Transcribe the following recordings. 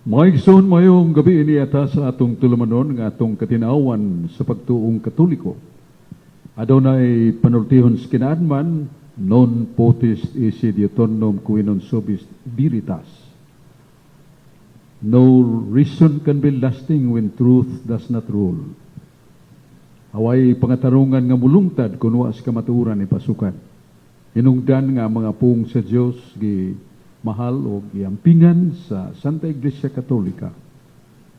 Maigsoon mayong gabi iniata sa atong tulumanon nga atong katinawan sa pagtuong Katoliko. Adonai panultihon skinadman non potest isi diuturnum qui non subis veritas. No reason can be lasting when truth does not rule. Away pangatarungan nga mulungtad kung was kamatuuran ni pasukan. Hinungdan nga mga pung sa Dios gi mahal o giampingan sa Santa Iglesia Katolika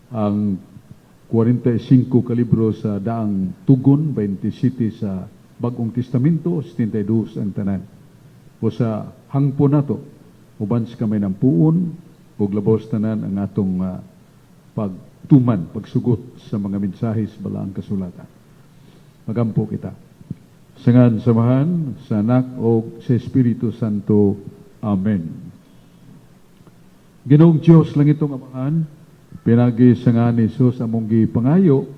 ang 45 ka libro sa daang tugon, 27 sa Bagong Testamento, 72 ang tanan. O sa hangpo nato, uban sa kamay ng puon, o labos tanan ang atong pagtuman, pagsugot sa mga mensahe sa balaang kasulatan. Magampo kita. Sangan samahan sa anak o sa Espiritu Santo. Amen. Ginoong Diyos lang itong amahan, pinagi sa nga ni Jesus among gipangayo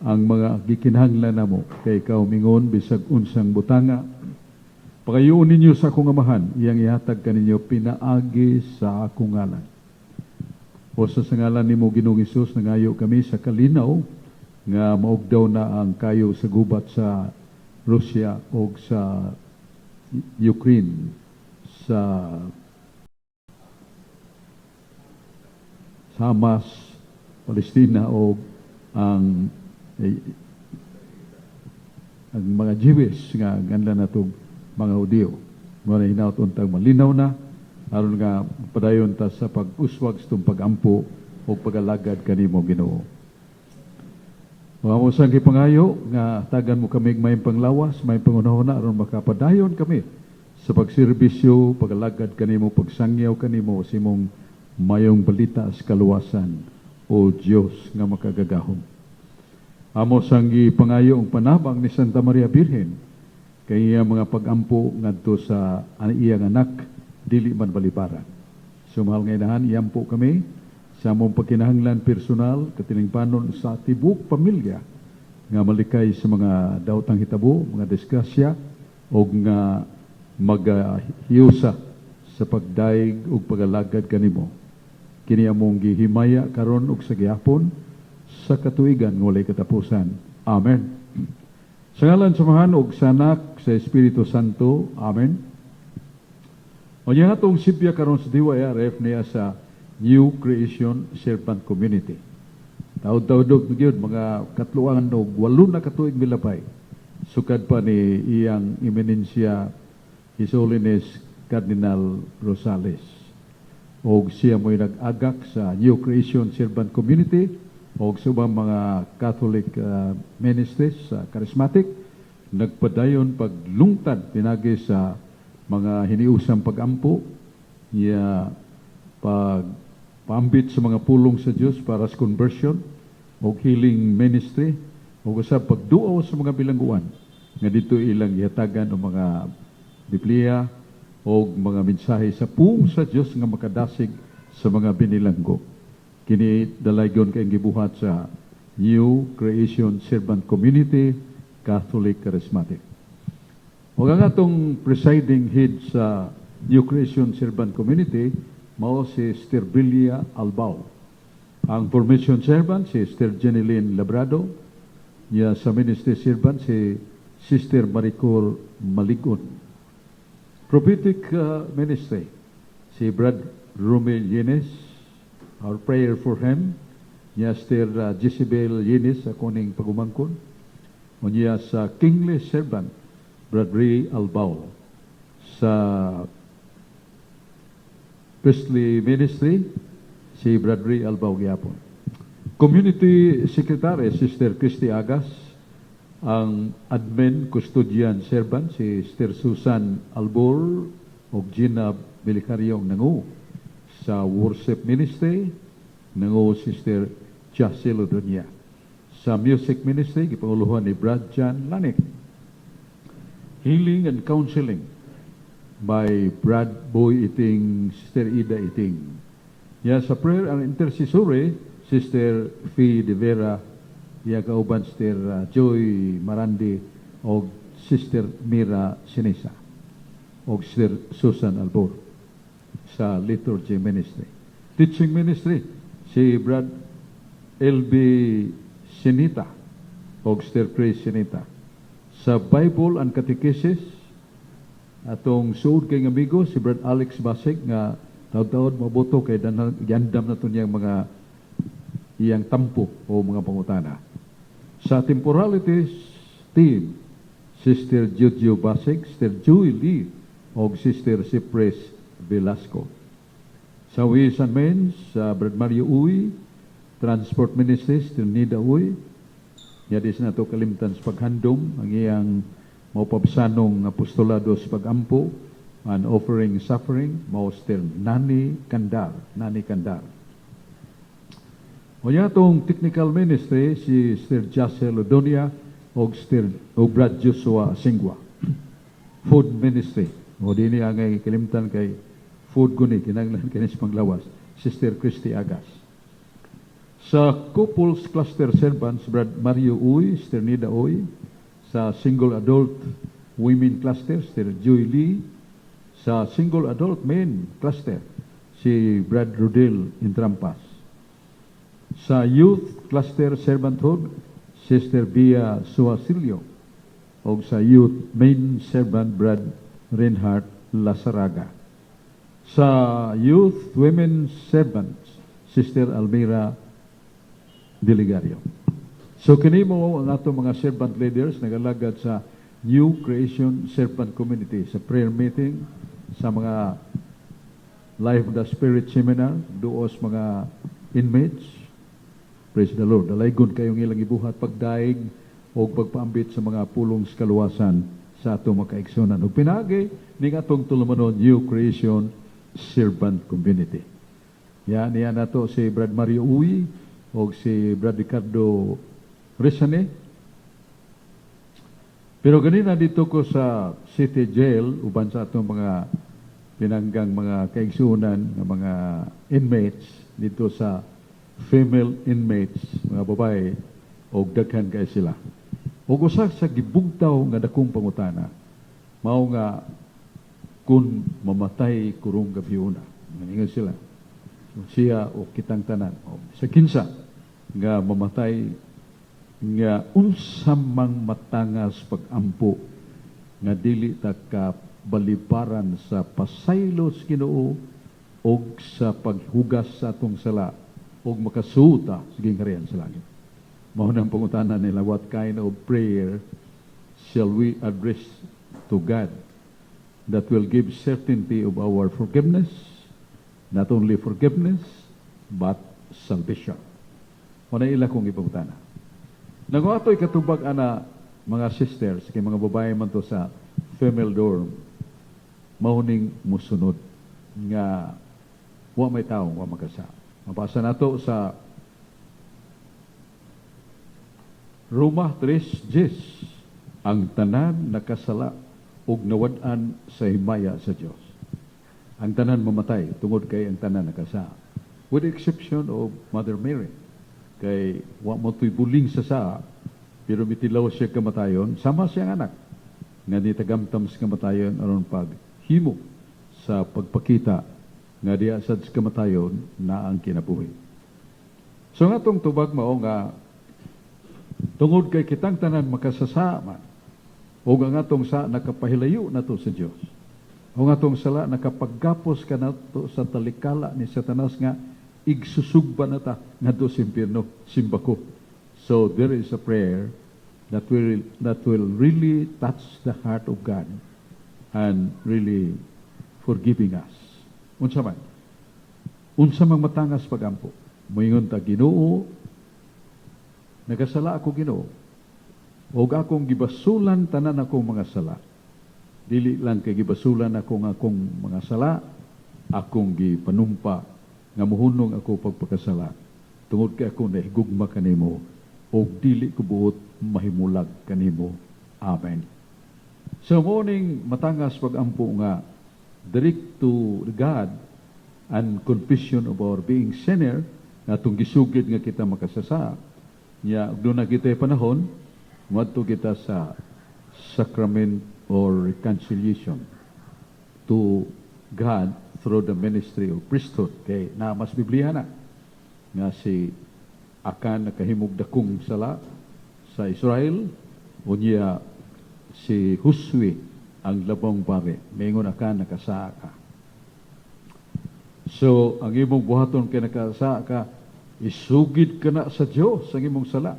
ang mga gikinahanglan namo kay ikaw mingon bisag unsang butanga. Pagayoon ninyo sa akong amahan, iyang ihatag kaninyo pinaagi sa akong ngalan. O sa ngalan nimo Ginoong Jesus, nangayo kami sa kalinaw nga maugdaw na ang kayo sa gubat sa Russia o sa Ukraine, sa Hamas, Palestina o ang mga Jewish nga ganda na itong mga Hudiyo. Muna hinaut untang malinaw na aron nga padayon ta sa pag-uswag sa itong pag-ampo o pag-alagad kanimo Ginoo. Mga musang kipangayo nga tagan mo kami may panglawas, may pangunahon na aron makapadayon kami sa pagserbisyo, pag-alagad kanimo, pagsangyaw kanimo sa imong mayong balita sa kaluwasan o Diyos nga makagagahom. Amo sanggi pangayo ang panabang ni Santa Maria Birhen kay iya mga pag-ampo ngadto sa iyang anak dili man balibaran. Sumahal ngayon iyampo kami sa among pagkinahanglan personal katilingpanon sa tibuk pamilya nga malikay sa mga daotang hitabo, mga disgrasya o nga maghiusa sa pagdaig o pag-alagad kanimo. Kini among gihimaya karon ug sa gihapon sa katuigan nga walay katapusan. Amen. Sa ngalan samahan ug sa Anak sa Espiritu Santo. Amen. O niya atong sibya karon sa DYRF niya sa New Creation Servant Community. Taud-taudog gyud mga katluangan og 8 na katuig milabay. Sukad pa ni iyang eminensya His Holiness Cardinal Rosales. O siya mo'y nag-agak sa New Creation Servant Community o sa ubang mga Catholic ministries sa charismatic, nagpadayon paglungtad pinagi sa mga hiniusang pag-ampo, niya pagpambit sa mga pulong sa Diyos para sa conversion o healing ministry o sa pagduaw sa mga bilangguan nga dito ilang ihatagan o mga Biblia o mga mensahe sa pung sa Diyos nga makadasig sa mga binilanggo. Kini dalaygon kay gibuhat sa New Creation Servant Community Catholic Charismatic. O ang atong presiding head sa New Creation Servant Community mao si Sister Brilia Albao. Ang formation servant si Sister Jeneline Labrado. Niya sa ministry servant si Sister Maricor Maligon. Prophetic ministry, si Brad Romel Yenes, our prayer for him. Niya Sister Jezebel Yenes, ako ning pagumangkon. O niya sa kingly servant, Brad Ray Albao. Sa priestly ministry, si Brad Ray Albao gyapon. Community secretary, Sister Christy Agas. Ang admin custodian servant si Sister Susan Albor o Gina Belicario nangu sa worship ministry nangu Sister Chasel Odonia. Sa music ministry gipanguluhan ni Brad John Lanik. Healing and counseling by Brad Boy Iting, Sister Ida Iting. Ya sa prayer and intercessory Sister Fee de Vera, iya kauban Sister Joy Marandi o Sister Mira Sinisa o Sister Susan Albor sa liturgy ministry. Teaching ministry, si Brad LB Sinita o Sister Chris Sinita. Sa Bible and Catechesis, atong suod kay amigo, si Brad Alex Basig, nga taon-taon mabuto kay yandam na ito niyang mga iyang tampo o mga pangutana. Sa Temporalities team, Sister Jojo Basig, Sister Joy Lee, o Sister Cypress Velasco. Sa Ways and Means, Brad Mario Uy, Transport Ministries, Sister Nida Uy, yadis na ito kalimtan sa paghandom, ang iyang mapabsanong apostolado sa pagampo, and offering suffering, mao Sister Nani Kandar. O niya itong technical ministry, si Sister Jacel Lodonia, o Brad Joshua Singwa. Food ministry, o din niya ang kalimtan kay food guni, kinanglan kinis panglawas, Sister Christy Agas. Sa Couples Cluster Servants, Brad Mario Uy, Sister Nida Uy. Sa Single Adult Women Cluster, Sister Joy Lee. Sa Single Adult Men Cluster, si Brad Rodel Intrampas. Sa Youth Cluster Servanthood, Sister Bia Suasilio. O sa Youth Main Servant, Brad Reinhardt Lasaraga. Sa Youth Women Servants, Sister Almira Delegario. So kini mo ang ato mga servant leaders nagalagad sa New Creation Servant Community sa prayer meeting, sa mga Life of the Spirit seminar, duos mga inmates. Praise the Lord. Dalaygon kayong ilang ibuhat pagdaig o pagpaambit sa mga pulong sa kaluwasan sa ato makaigsunan. Ug pinagi ning atong tulumanon New Creation Servant Community. Yan nato si Brad Mario Uy o si Brad Ricardo Resane. Pero ganina dito ko sa City Jail, uban sa atong mga pinanggang mga kaigsunan ng mga inmates dito sa female inmates, mga babae, o daghan kay sila. O usa sa gibugtaw nga dakong pangutana, mao nga kung mamatay kurong gabiuna. Maningon sila. Siya o kitang tanan. O, sa kinsa nga mamatay nga unsa mang matangas pagampo nga dili ta ka balibaran sa pasaylos Ginoo og sa paghugas sa atong sala og makasuta sa gingharian sa langit. Mao nang pangutana nila, what kind of prayer shall we address to God that will give certainty of our forgiveness, not only forgiveness but salvation. Una ila kong ipagutana. Nagwatoy katubag ana mga sisters, kay mga babae man to sa female dorm, mauning musunod nga wa may tao, wa magkasa. Mabasa nato sa Roma 3:10, ang tanan nakasala ug nawad-an sa himaya sa Dios. Ang tanan mamatay tungod kay ang tanan nakasa. With the exception of Mother Mary. Kay wa mo tuy buling sa pero mitilaw siya kamatayon, sama siyang anak nga nitagamtam sa kamatayon aron paghimo sa pagpakita nga diya sa kamatayon na ang kinabuhi. So nga tong tubag mao nga tungod kay kitang tanan makasasama o nga atong sa nakapahilayo nato sa Dios. O nga atong sala nakapaggapos ka nato sa talikala ni Satanas nga igsusugba na ta ngadto sa impierno, simbako. So there is a prayer that will really touch the heart of God and really forgiving us. Unsa man? Unsa mang matangas pagampo? Moingon ta, Ginoo, nagasala ako Ginoo. Og akong gibasulan tanan akong mga sala. Dili lang kay gibasulan akong mga sala, akong gipanumpa nga muhunong ako pagpakasala tungod kay ako nahigugma kanimo o dili ko buot mahimulag kanimo. Amen. So morning matangas pagampo nga direct to God and confession of our being sinner na itong gisugid nga kita makasasa. Nya doon na kita panahon madto kita sa sacrament or reconciliation to God through the ministry of priesthood. Kay na mas Biblia na nga si Akan nakahimog dakong sala sa Israel, unya si Huswi ang labang pare, mingon Akan nakasaa ka. So, ang imong buhaton kay nakasaa ka, isugid ka na sa Dios ang imong sala,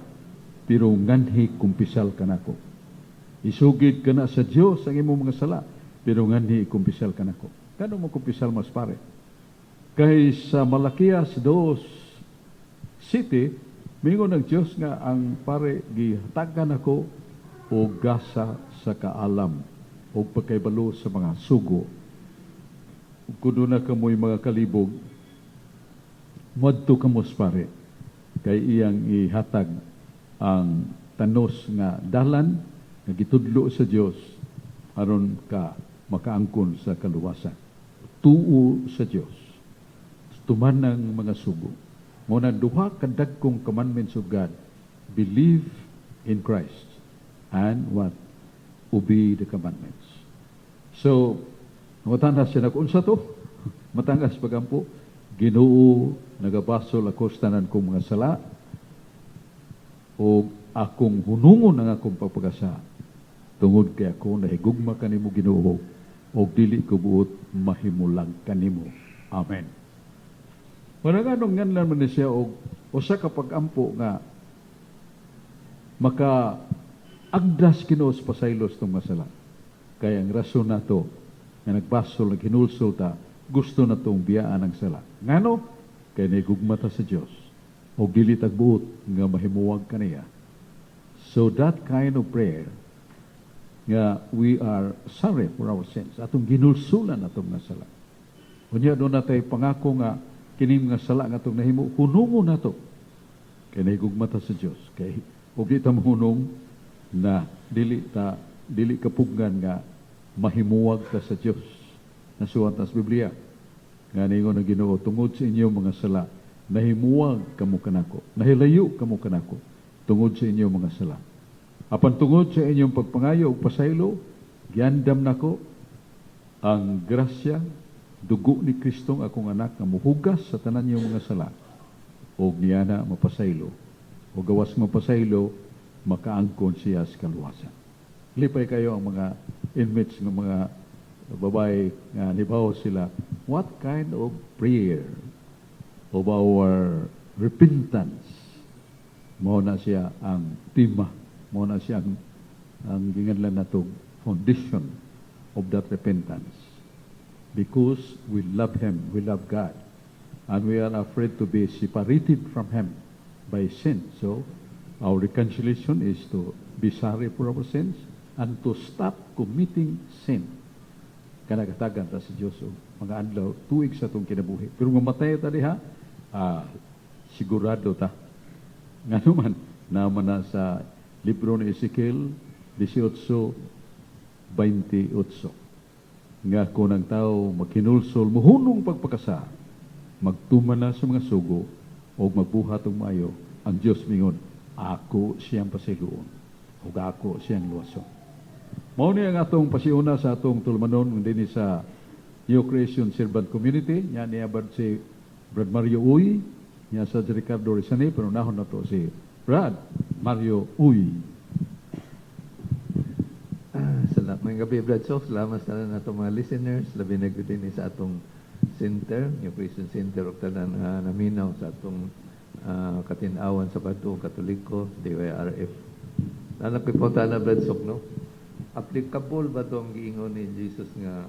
pero nganhi kumpisal ka nako. Isugid ka na sa Dios ang imong mga sala, pero nganhi kumpisal ka nako. Kano mo kumpisal mas pare? Kay sa Malakias 2:7, mingon ng Dios nga ang pare gihatagan ako o gasa sa kaalam o pagkaybalo sa mga sugo. Kuno na kamoy mga kalibog, madto kamos pare, kay iyang ihatag ang tanos nga dalan nga gitudlo sa Dios aron ka makaangkon sa kaluwasan. Tuo sa Dios. Tuman ng mga sugo. Muna duha ka dagkong commandments of God. Believe in Christ and what? Obey the commandments. So, matangas siya unsa to? Matangas pagampo. Ginoo nagabasol ako sa tanan kong mga sala o akong hunungon ang akong pagpagasa tungod kay ako nahigugma kanimo Ginoo o dili ko buot mahimulang kanimo. Amen. Managanong nganlan man siya og usa ka pag-ampo nga maka agdas kinos pasaylos tong masala. Kaya ang rason nato nga nagbasol naghinulsol ta gusto na tong biyaan ang sala. Ngano? Kay nahigugma ta sa Dios og dili tagbuot nga mahimuwag kaniya. So that kind of prayer nga we are sorry for our sins. Atong ginulsulan atong nga sala. Unya doon natay pangako nga kining nga sala nga itong nahimo, hunungon na ito. Kaya nahigugma ta sa Diyos. Kaya huwag di ta mahunong na dili kapugnan nga mahimuwag ta sa Diyos. Nasuwan ta sa Biblia. Nga ningon na Ginoo, tungod sa inyong mga sala, nahimuwag kamo kanako, nahilayo kamo kanako, tungod sa inyong mga sala. Apan tungod sa inyong pagpangayo o pasaylo, giandam nako ang grasya, dugo ni Kristong akong anak nga muhugas sa tanan niyong mga sala o niyana mapasaylo o gawas mapasaylo makaangkon siya sa kaluwasan. Lipay kayo ang mga inmates ng mga babae nga nibaw sila, what kind of prayer of our repentance? Mao na siya ang tema, mao na siya ang ginganlan nato foundation of that repentance. Because we love Him, we love God, and we are afraid to be separated from Him by sin. So, our reconciliation is to be sorry for our sins and to stop committing sin. Kanagatagan ta sa Diyos o mga adlaw, tuig sa itong kinabuhi. Pero mamatay ta diha, sigurado ta. Nga naman, naman na sa libro ni Ezekiel 18:28. Nga kung ang tao magkinulsol, muhunong pagpakasa, magtuman na sa mga sugo, o magbuhat ng mayo, ang Diyos mingon, ako siyang pasiluon, o ako siyang luwason. Mao ni ang atong pasiuna sa atong tulmanon, din sa New Creation Servant Community, niya niabad si Brad Mario Uy, niya sa Ricardo Rizani, pero nahon na to si Brad Mario Uy. Salamat mga gabi, Brad. So, salamat sa na itong mga listeners. Labi na din sa atong center, New Christian Center of Tanan naminaw sa atong katinawan sa Bato, Katoliko, DYRF. Nanapipunta na, Brad Sok, no? Applicable ba itong giingon ni Jesus nga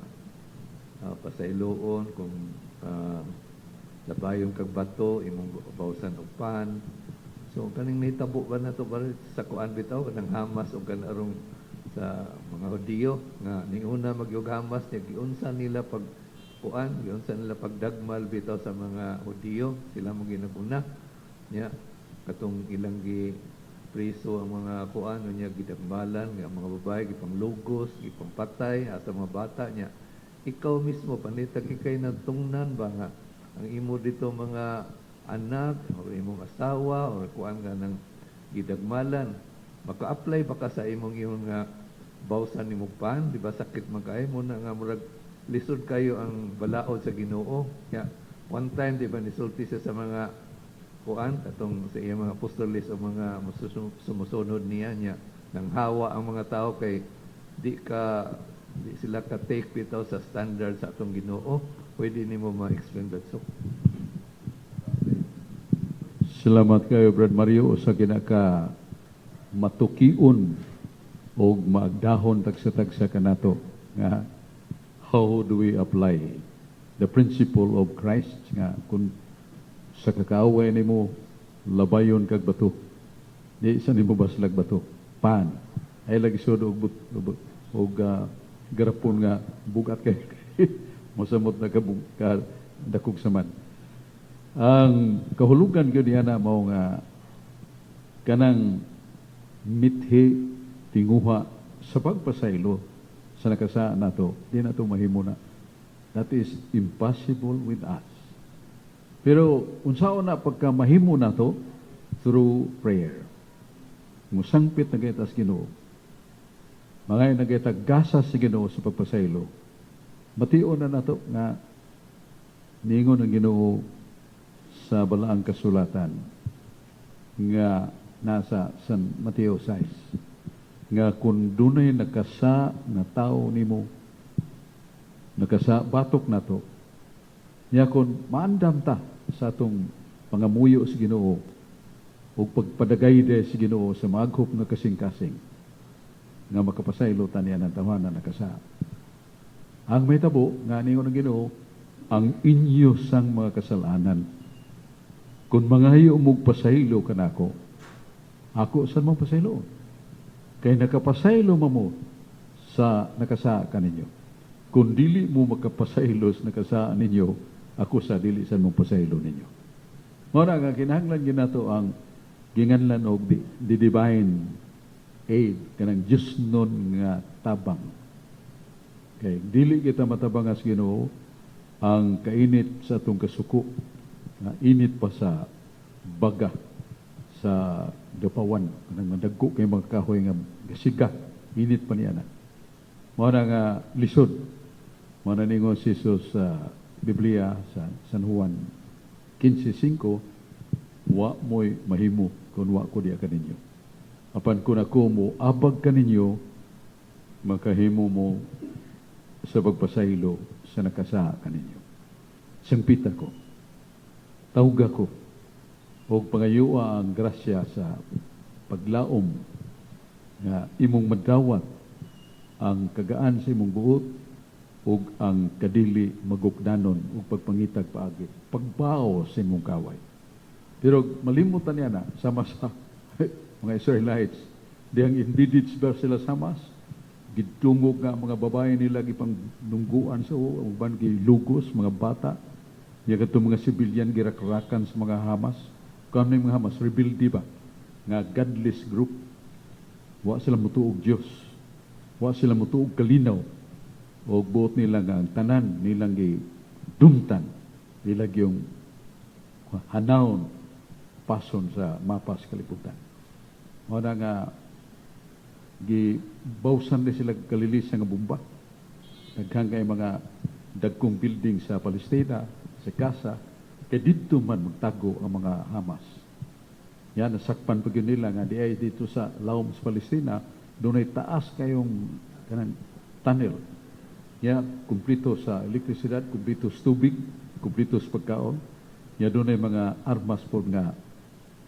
pasailoon kung labayon kag bato, imong bawsan og pan. So, kaning nitabo ba na ito sa kuan bitaw, kanang Hamas o kanarong sa mga Hudiyo nga niuna magyughamas niya giunsa nila pag kuan giunsa nila pagdagmal bitaw sa mga Hudiyo sila mo ginaguna niya katong ilang gi priso ang mga kuan niya gidagmalan nga mga babae gipanglugos gipampatay at mga bata niya ikaw mismo panitag ikay nagtungnan ba nga ang imo dito mga anak o imong asawa o kuan nga nang gidagmalan maka-apply ba ka sa imong nga bawsan ni pan, di ba sakit magkay mo na nga murag lisod kayo ang balaod sa Ginoo. Kaya one time di ba nisulti siya sa mga kuan katong sa iyang mga apostoles o mga sumusunod niya nang hawa ang mga tao kay di sila ka take bitaw sa standard sa atong Ginoo. Pwede nimo ma-explain that so. Salamat kayo, Brad Mario, sa kinaka matukion o maagdahon tagsa-tagsa kanato nga how do we apply the principle of Christ nga kung sa kakaaway nimo labayon kag bato di sa nimo baslag bato pan ay lagi sud og garapon nga bugat kay mosamot na ka dakog saman. Ang kahulugan gyud diha na mao nga kanang mithi tinguha sa pagpasaylo sa nakasa nato di nato mahimo na. That is impossible with us. Pero unsaon na pagka mahimo nato through prayer. Musangpit na kita sa Ginoo. Mga nagita gasa sa Ginoo sa pagpasaylo. Mation na nato nga ningon ang Ginoo sa balaang kasulatan nga nasa San Mateo 6 nga kung dunay nakasa na tao nimo nakasa batok nato nya kung maandam ta sa atong pangamuyo sa Ginoo ug pagpadagay de sa Ginoo sa maghop nga kasing-kasing nga makapasaylo ta niya ng tawanan nakasa ang may tabo nga ningon ang Ginoo ang inyo sang mga kasalanan kung mangayo mong pasaylo kanako, ako saan mong pasaylo? Kay nakapasaylo mo sa nakasa kaninyo. Kung dili mo makapasaylo sa nakasa ninyo, ako sa dili saan mong pasaylo ninyo. Muna nga kinahanglan ginato ang ginganlan og the divine aid kanang Diyos nun nga tabang. Kay dili kita matabang as Ginoo ang kainit sa atong kasuko na init pa sa baga sa dapawan kanang madagko kay mga kahoy nga gasiga init pa niya na mao na nga lisod mao na ningon si Jesus sa Biblia sa San Juan 15:5 wa mo'y mahimo kung wa ko diya kaninyo apan kung ako mo abag kaninyo makahimo mo sa pagpasaylo sa nakasa kaninyo sangpita ko tawag ako o pangayua ang grasya sa paglaom nga imong madawat ang kagaan sa imong buot o ang kadili magukdanon o pagpangitag paagi pagbao sa imong kaway. Pero malimutan niya na sama sa mga Israelites diyang inbidits ba sila samas gidungog nga mga babae nila gipang nungguan sa uban gilugos mga bata. Yung itong mga civilian girakrakan sa mga Hamas. Kung ano yung mga Hamas, rebelde ba? Nga godless group. Wa sila mutuog Diyos. Wa sila mutuog kalinaw. O buot nila nga ang tanan nilang dumtan. Nilang yung hanawon pason sa mapas kalibutan. O na nga gibawsan na sila kalilis nga bomba. Daghang kay mga dagkong building sa Palestina sa Gaza, kaya dito man magtago ang mga Hamas. Yan, nasakpan pa nila nga di ay dito sa Laom sa Palestina, doon ay taas kayong kanang tunnel. Yan, kumplito sa elektrisidad, kumplito sa tubig, kumplito sa pagkaon. Yan, doon ay mga armas po nga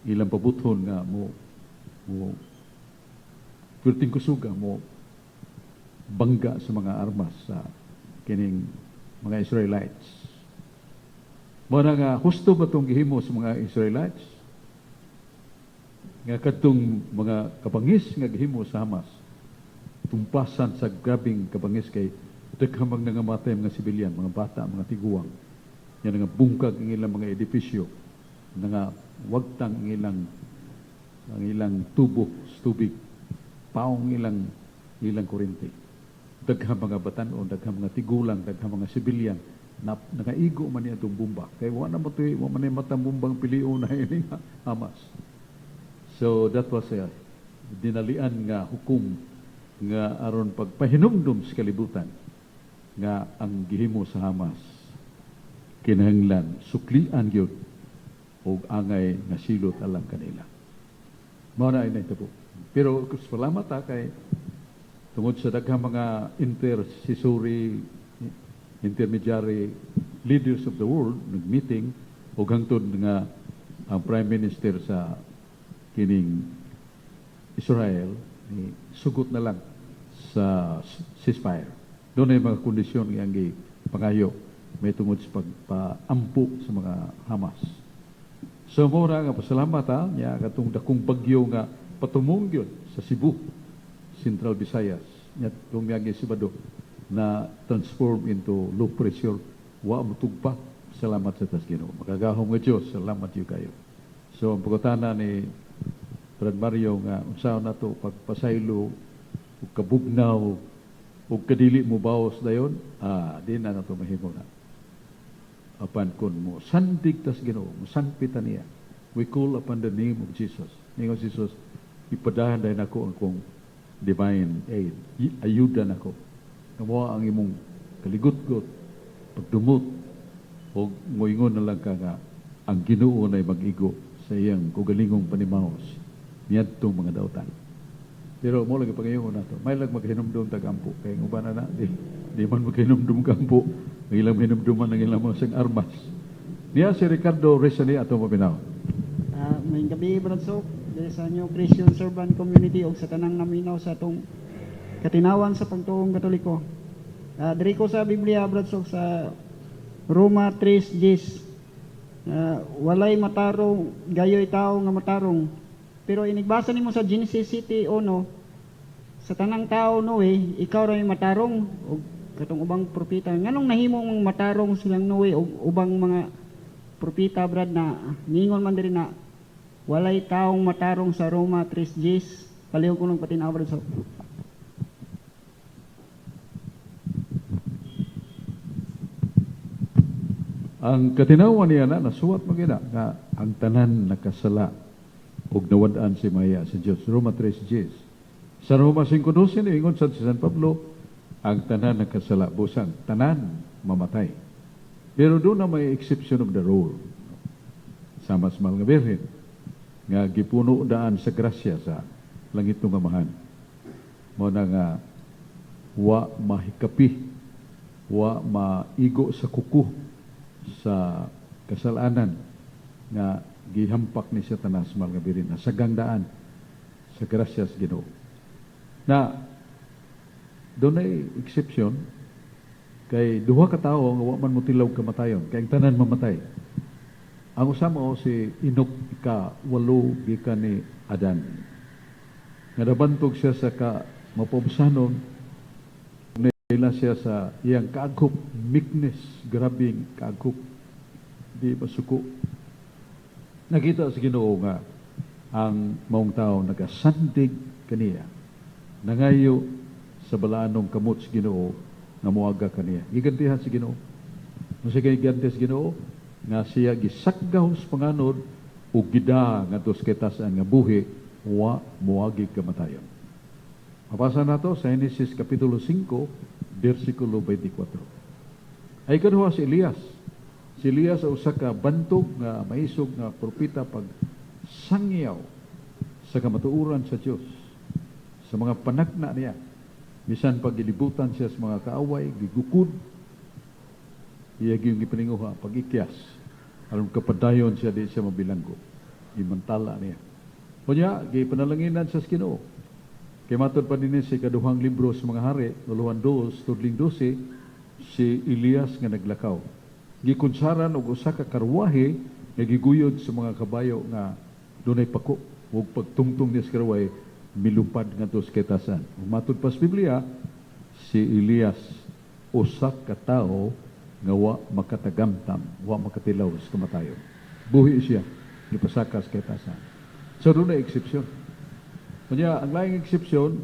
ilang pabuthon nga mo pwedeng kusuga mo bangga sa mga armas sa kining mga Israelites. Muna nga, husto ba itong gihimo sa mga Israelites? Nga katong mga kabangis nga gihimo sa Hamas, tumpasan sa grabing kabangis kay daghamang nangamatay mga sibilyan, mga bata, mga tiguang. Yan nga bungkag ang ilang mga edipisyo, nga wagtang ang ilang tubo, tubig, paong ilang kurinti. Daghang mga batanon, daghang mga tigulang, daghang mga sibilyan, nakaigo man niya itong bomba. Kaya wala na matuwi, wala man matang bombang piliun na ini Hamas. So that was a dinalian nga hukom nga aron pagpahinumdum sa kalibutan nga ang gihimo sa Hamas kinahanglan suklian gyud o angay nga silot alang kanila. Mao na inay tabo. Pero salamat kay tungod sa daghang mga intermediary leaders of the world nag-meeting o hangtod nga ang Prime Minister sa kining Israel ni sugot na lang sa ceasefire. Doon ay mga kondisyon nga ang pangayo may tungod sa pagpaampo sa mga Hamas. So mura nga pasalamat niya katong dakong bagyo nga patumong yun sa Cebu, Central Visayas. Nya lumiyagi Sibado na transform into low pressure wa mutugpa. Salamat sa tas Ginoo. Makagahom nga Dios, salamat yu kayo. So ang pagkutana ni Brad Mario nga unsaon nato pagpasaylo ug kabugnaw ug kadili mo bawas dayon, di na nato mahimo na. Apan kun mo sandig tas Ginoo, mo sangpitan niya. We call upon the name of Jesus. Name of Jesus, ipadahan dayon ako ang kong divine aid. Ayuda nako. Namo ang imong kaligot-got, pagdumot, o moingon na lang ka nga ang Ginoo na mag-igo sa iyang kugalingong panimahos niyadtong mga dautan. Pero mo lagi pagayon nato. May lang maghinumdum tagampo kay uban na di man maghinumdum kampo. Ang ilang hinumduman ng ilang mga armas. Niya si Ricardo Resani ato mabinaw. May gabi Bradsok diri sa inyo Christian Servant Community o sa tanang naminaw sa atong katinawan sa pagtuong Katoliko. Diri ko sa Biblia Bradsok sa Roma 3:10. Walay matarong gayoy tao nga matarong. Pero inigbasa nimo sa Genesis 7:1 sa tanang tao Noe, ikaw ra may matarong o katong ubang propeta. Nganong nahimong matarong silang Noe o ubang mga propeta brad na ningon man diri na walay taong matarong sa Roma 3:10. Palihog ko ng patinaw brad so. Ang katinawan niya na nasuwat magina nga ang tanan nakasala ug nawad-an si Maya sa Dios. Roma 3:10. Sa Roma 5:12 ingon sa San Pablo ang tanan nakasala busan tanan mamatay. Pero doon na may exception of the rule. Sa mas mahal nga birhen nga gipuno daan sa grasya sa langit ng amahan. Mao na nga wa mahikapi, wa maigo sa kuko sa kasalanan nga gihampak ni Satanas mahal nga birhen sa gangdaan sa grasya sa Ginoo. Na doon ay exception kay duha ka tawo nga wa man mutilaw kamatayon kay ang tanan mamatay. Ang usama o si Enoch ika-8 gikan ni Adan. Nga nabantog siya sa mapobsanon nila siya sa iyang kaagkop, meekness, grabing kaagkop, di masuko. Nakita sa Ginoo nga ang maong tao nagasandig kaniya, nangayo sa balaanong kamot sa Ginoo nga moaga kaniya. Gigantihan sa Ginoo. Ano siya giganti sa Ginoo? Nga siya gisakgaw sa panganod o gida nga dos ketasan nga buhi wa moagi kamatayon. Mabasa nato sa Genesis Kapitulo 5, versikulo 24. Ay kaduha si Elias. Si Elias sa usa ka bantog nga maisog nga propeta pag sangyaw sa kamatuoran sa Dios. Sa mga panagna niya, bisan pag gilibutan siya sa mga kaaway, gigukod, iya yung gipaninguha, pag-ikyas, alam kapadayon siya di siya mabilanggo, imantala niya. Kunya, gipanalanginan siya sa Ginoo. Kaya matod pa din si kaduhang libro sa mga hari, Nuluhan 2, Tudling 12, si Elias nga naglakaw. Gikunsaran og usa ka karwahe nga giguyod sa mga kabayo nga dunay pako, ug pagtungtong niya sa karwahe, milupad nga dos ketasan. Matod pa sa Biblia, si Elias usa ka tawo nga wa makatagamtam, wa makatilaw sa kamatayon. Buhi siya, gipasakas ketasan. So doon na eksepsyon. Kanya ang laing eksepsyon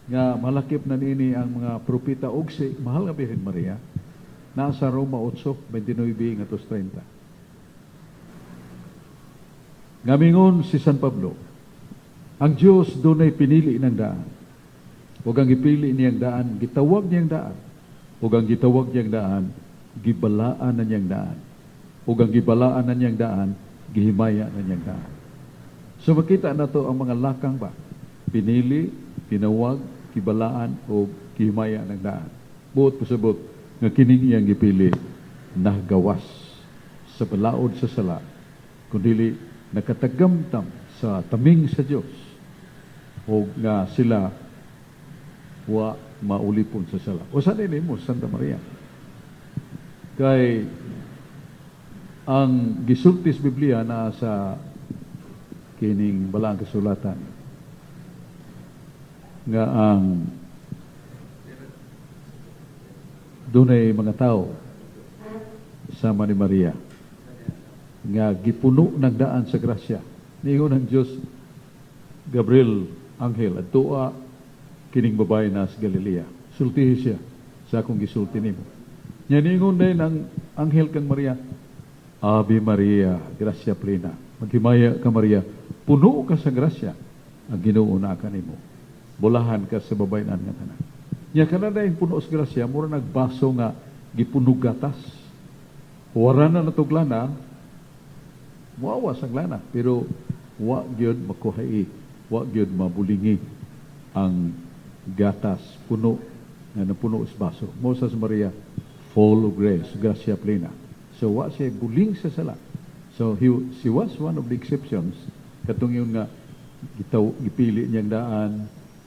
nga malakip na nini ang mga propeta og si mahal nga Birhen Maria nasa Roma 8:29 nga 30. Ngamingon si San Pablo, ang Diyos doon ay pinili ng daan. Huwag ang ipili niyang daan, gitawag niyang daan. Huwag ang gitawag niyang daan, gibalaan na niyang daan. Huwag ang gibalaan na niyang daan, gihimaya na niyang daan. So makita na to ang mga lakang ba, pinili, tinawag, kibalaan o gihimaya ng daan. Buot pasabot nga kining iyang gipili nagawas sa balaod sa sala, kundi nakatagamtam sa taming sa Dios o nga sila wa maulipon sa sala. O sa nini mo, Santa Maria. Kay ang gisultis Biblia na sa kining balang kasulatan nga ang dunay mga tao sama ni Maria nga gipuno ng daan sa grasya. Niingon ng Diyos Gabriel anghel at tuwa kining babae na sa Galilea. Sultihi siya sa akong gisulti nimo. Nya niingon din ang anghel kang Maria, Ave Maria, grasya plena. Maghimaya ka Maria, puno ka sa grasya, ang Ginoo na kanimo. Bulahan ka sa babayan nga tanan. Nya kanada yung puno sa grasya, mura nagbaso nga gipuno gatas. Wara na natuglana, wawa sa glana, pero wa gyud makuhai, wa gyud mabulingi ang gatas puno nga napuno sa baso. Moses Maria, full of grace, grasya plena. So wa siya buling sa sala. So she was one of the exceptions. Katong yun nga gipili niyang daan,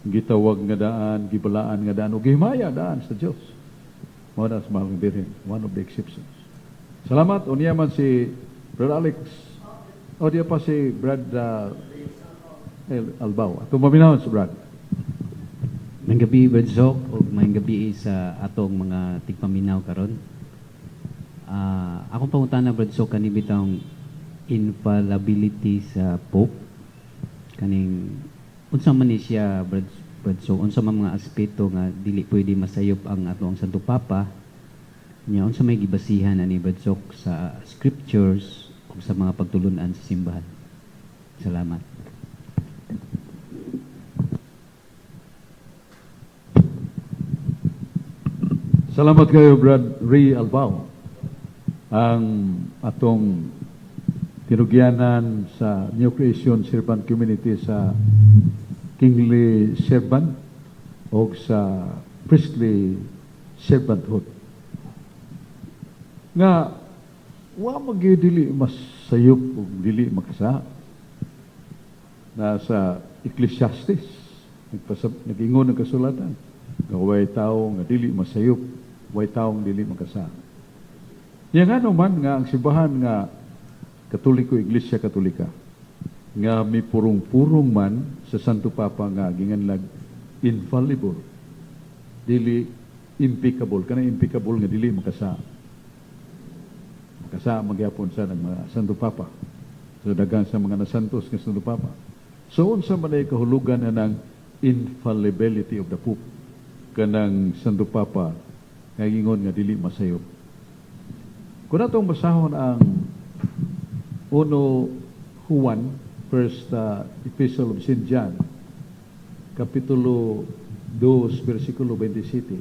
gitawag nga daan, gibalaan nga daan, o gihimaya daan sa Dios. Mao na sa Mahaling Birhen, one of the exceptions. Salamat. Unya man si Brad Alex. O diya pa si Brad Albao. Ato maminahon si Brad. May gabi, Brad Sok, o may gabi sa atong mga tigpaminaw karon. Akong pangutana, Brad Sok, kanibitang infallibility sa Pope. Kaning, unsa man ni siya, Brad Sok, unsa man mga aspeto nga dili pwede masayop ang atong Santo Papa, niya unsa may gibasihan ani Brad Sok sa scriptures o sa mga pagtulunan sa simbahan. Salamat. Salamat kayo, Brad Ray Albao. Ang atong tinugyanan sa New Creation Servant Community sa Kingly Servant o sa Priestly Servanthood. Nga, wa magdili masayop o dili makasa. Nasa Ecclesiastes, nag-ingon ng kasulatan, nga way tao nga dili masayop, way taong dili makasa. Yang ano man nga ang simbahan nga Katoliko, Iglesia Katolika, nga may purong-purong man sa Santo Papa nga ginganlag infallible, dili impeccable, kana impeccable nga dili makasa. Makasa magyapon sa ng mga Santo Papa, sa dagang sa mga nasantos nga Santo Papa. So unsa man ay kahulugan na ng infallibility of the Pope, kanang Santo Papa nga gingon nga dili masayop. Kung natong basahon ang 1 Juan, first Epistle of St. John, Kapitulo 2, versikulo 27,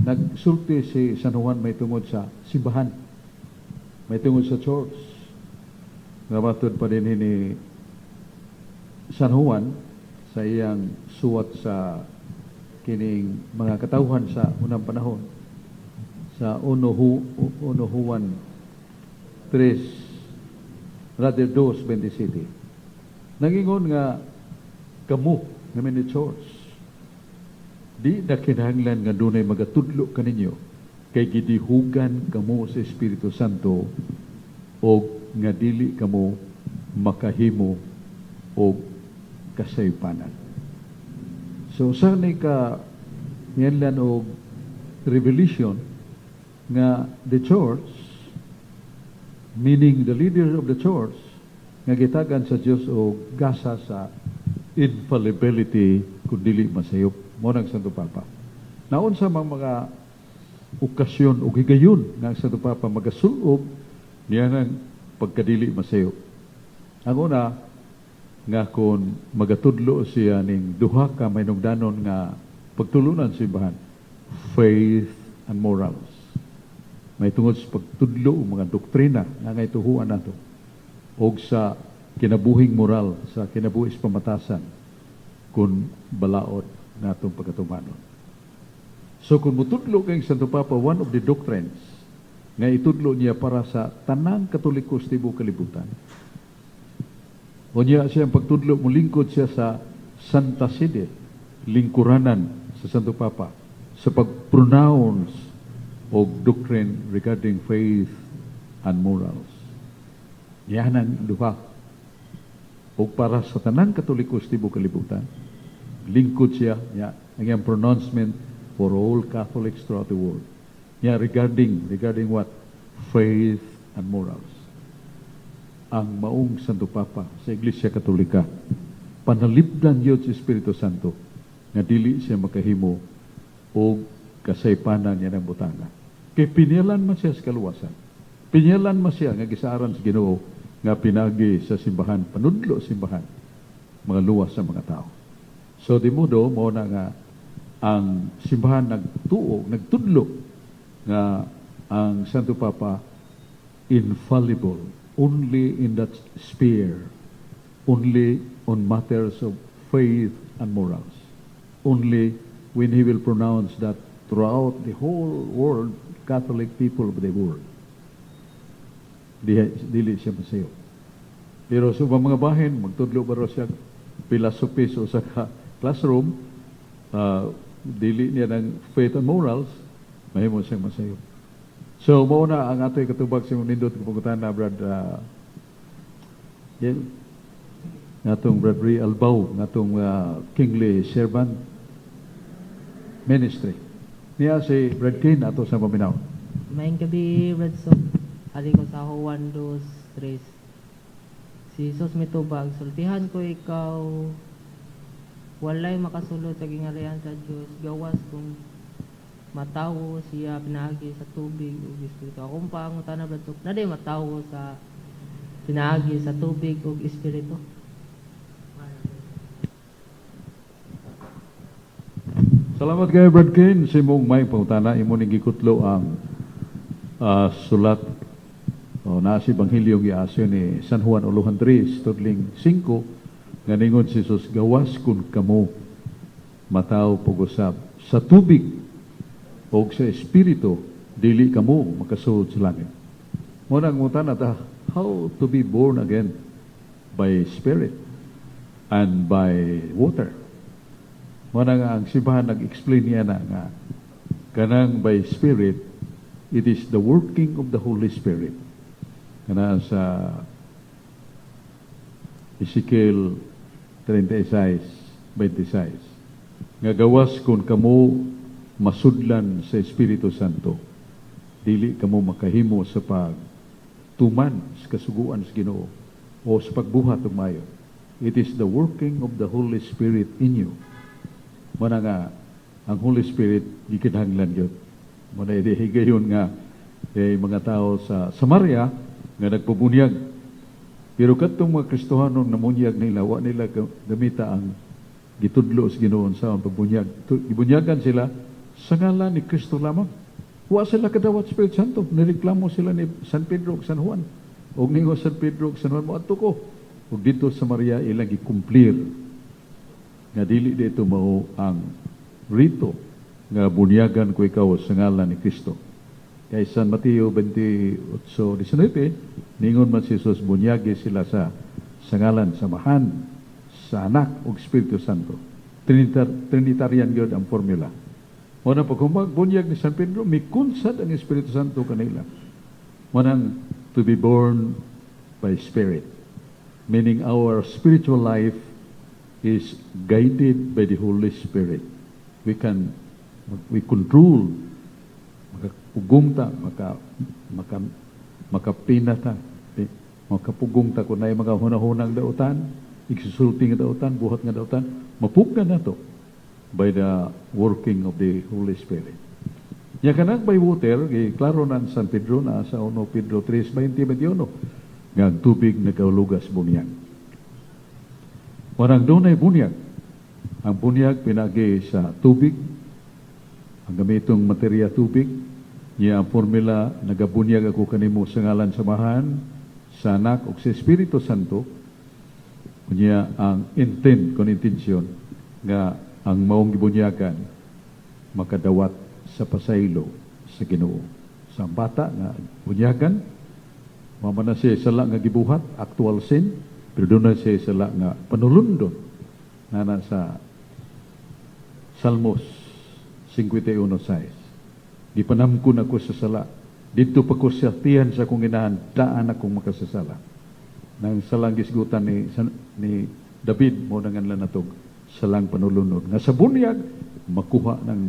nagsulti si San Juan may tungod sa simbahan, may tungod sa church. Namatod pa din ni San Juan sa iyang suwat sa kining mga katawhan sa unang panahon sa 1 Juan 2:27. Nangingon nga kamo namin ni church, di na kinahanglan nga dunay magatudlo kaninyo kay gidihugan kamo sa Espiritu Santo o nga dili kamo makahimo o kasaypanan. So sanay ka niyanlan og revelation nga the church, meaning the leaders of the church, nga gitagan sa Dios o gasa sa infallibility kung dili masayop mo ng Santo Papa. Naon sa mga okasyon o higayon ng Santo Papa magasulog niya ng pagkadili masayop. Ang una, nga kung magatudlo siya ning duha ka may nugdanon nga pagtulunan sa simbahan, faith and morals. May tungod sa pagtudlo mga doktrina nga ngay tuhuan nato. o sa kinabuhing moral, sa kinabuhis pamatasan, kung balaod na itong pagkatumanon. So kung mutudlo kay Santo Papa, one of the doctrines nga itudlo niya para sa tanang Katolikos tibuok kalibutan. O niya siyang pagtudlo, mulingkod siya sa Santa Sede, lingkuranan sa Santo Papa, sa pag-pronounce o doctrine regarding faith and morals. Yan ang duha. O para sa tanang Katolikos tibuok kalibutan, lingkod siya, ya, ang iyang pronouncement for all Catholics throughout the world. Yeah, regarding what? Faith and morals. Ang maong Santo Papa sa Iglesia Katolika, panalipdan yun sa Espiritu Santo nga dili siya makahimo o kasaypanan niya ng butanga. Kaya pinyalan man siya sa kaluwasan. Pinyalan man siya nga gisaaran sa Ginoo nga pinagi sa simbahan, panudlo simbahan, mga luwas sa mga tao. So di modo, mo na nga ang simbahan nagtudlo nga ang Santo Papa infallible only in that sphere, only on matters of faith and morals, only when he will pronounce that throughout the whole world, Catholic people of the world. Dili siya masayo. Pero sa mga bahin, magtudlo ba ro siya philosophy o sa classroom, dili niya ng faith and morals, mahimo siyang masayo. So, mauna ang ato'y katubag sa nindot kapungutan na Brad natong Brad Ray Albaw, natong Kingly Servant Ministry. Niya si Brad Kane ato sa paminaw. Maayong gabi, Brad Sok. Ali ko sa Juan 2, 3. Si Jesus mitubag, sultihan ko ikaw, walay makasulod sa gingalayan sa Diyos, gawas kung matawo siya pinaagi sa tubig o espiritu. Akong pangutan na, Brad Sok, na di matawo sa pinaagi sa tubig o espiritu. Salamat kayo, Brad Kane. Si mong may pangutana, imo ning gikutlo ang sulat o na si Banghilyong iasyo ni San Juan Uluhan 3, studling 5, nga ningon si Jesus, gawas kun kamo mataw pag-usap sa tubig o sa espiritu, dili kamo makasulod sa langit. Muna ang pangutana ta, how to be born again by spirit and by water. Muna nga ang simbahan nag-explain niya na nga kanang by spirit, it is the working of the Holy Spirit. Kana sa Ezekiel 36:26 nga gawas kung kamo masudlan sa Espiritu Santo, dili kamo makahimo sa pagtuman sa kasuguan sa Ginoo o sa pagbuhat og maayo. It is the working of the Holy Spirit in you. Muna nga, ang Holy Spirit, gikinahanglan yun. Muna higayon nga, mga tao sa Samaria, nga nagpabunyag. Pero katong mga Kristohanong namunyag nila, wa nila gamita ang gitudlo sa Ginoon sa pagbunyag. Ibunyagan sila sa ngalan ni Kristo lamang. Wa sila kadawat Spirit Santo. Nireklamo sila ni San Pedro ug San Juan. O ningo San Pedro ug San Juan, moadto ko. Ug dito sa Maria, ilang gikumplir nga dili dito mao ang rito nga bunyagan ko ikaw sa ngalan ni Kristo. Kay San Mateo 28:19 ningon man si Jesus, bunyagi sila sa ngalan samahan sa Anak ug Espiritu Santo. Trinitarian gyud ang formula. Muna pag bunyag ni San Pedro, mikunsad ang Espiritu Santo kanila. Munang to be born by Spirit, meaning our spiritual life is guided by the Holy Spirit. We control, makapugong ta, makapina ta, makapugong ta kung na mga hunahunang dautan, igsusulti nga dautan, buhat nga dautan, mapugna na to by the working of the Holy Spirit. Nya kanang by water, klaro na San Pedro na sa 1 Pedro 3:20-21, nga ang tubig nagkaulugas bunyag. Warang doon ay bunyag. Ang bunyag pinagi sa tubig, ang gamitong materya tubig, niya ang formula, nagabunyag ako kanimo sa ngalan samahan, sa Anak ug sa Espiritu Santo, unya ang intent kon intensyon nga ang maong gibunyagan makadawat sa pasaylo sa Ginoo. Sa bata nga bunyagan, mama na siya sala nga gibuhat, actual sin, pero doon na siya sala nga panulundon na nasa Salmos 51:6. Gipanamkon ako sa sala, dito pa ko sa tiyan sa akong inahan, daan akong makasasala. Nang salang gisgutan ni David mo nanganlan natog salang panulundon. Nga sa bunyag, makuha ng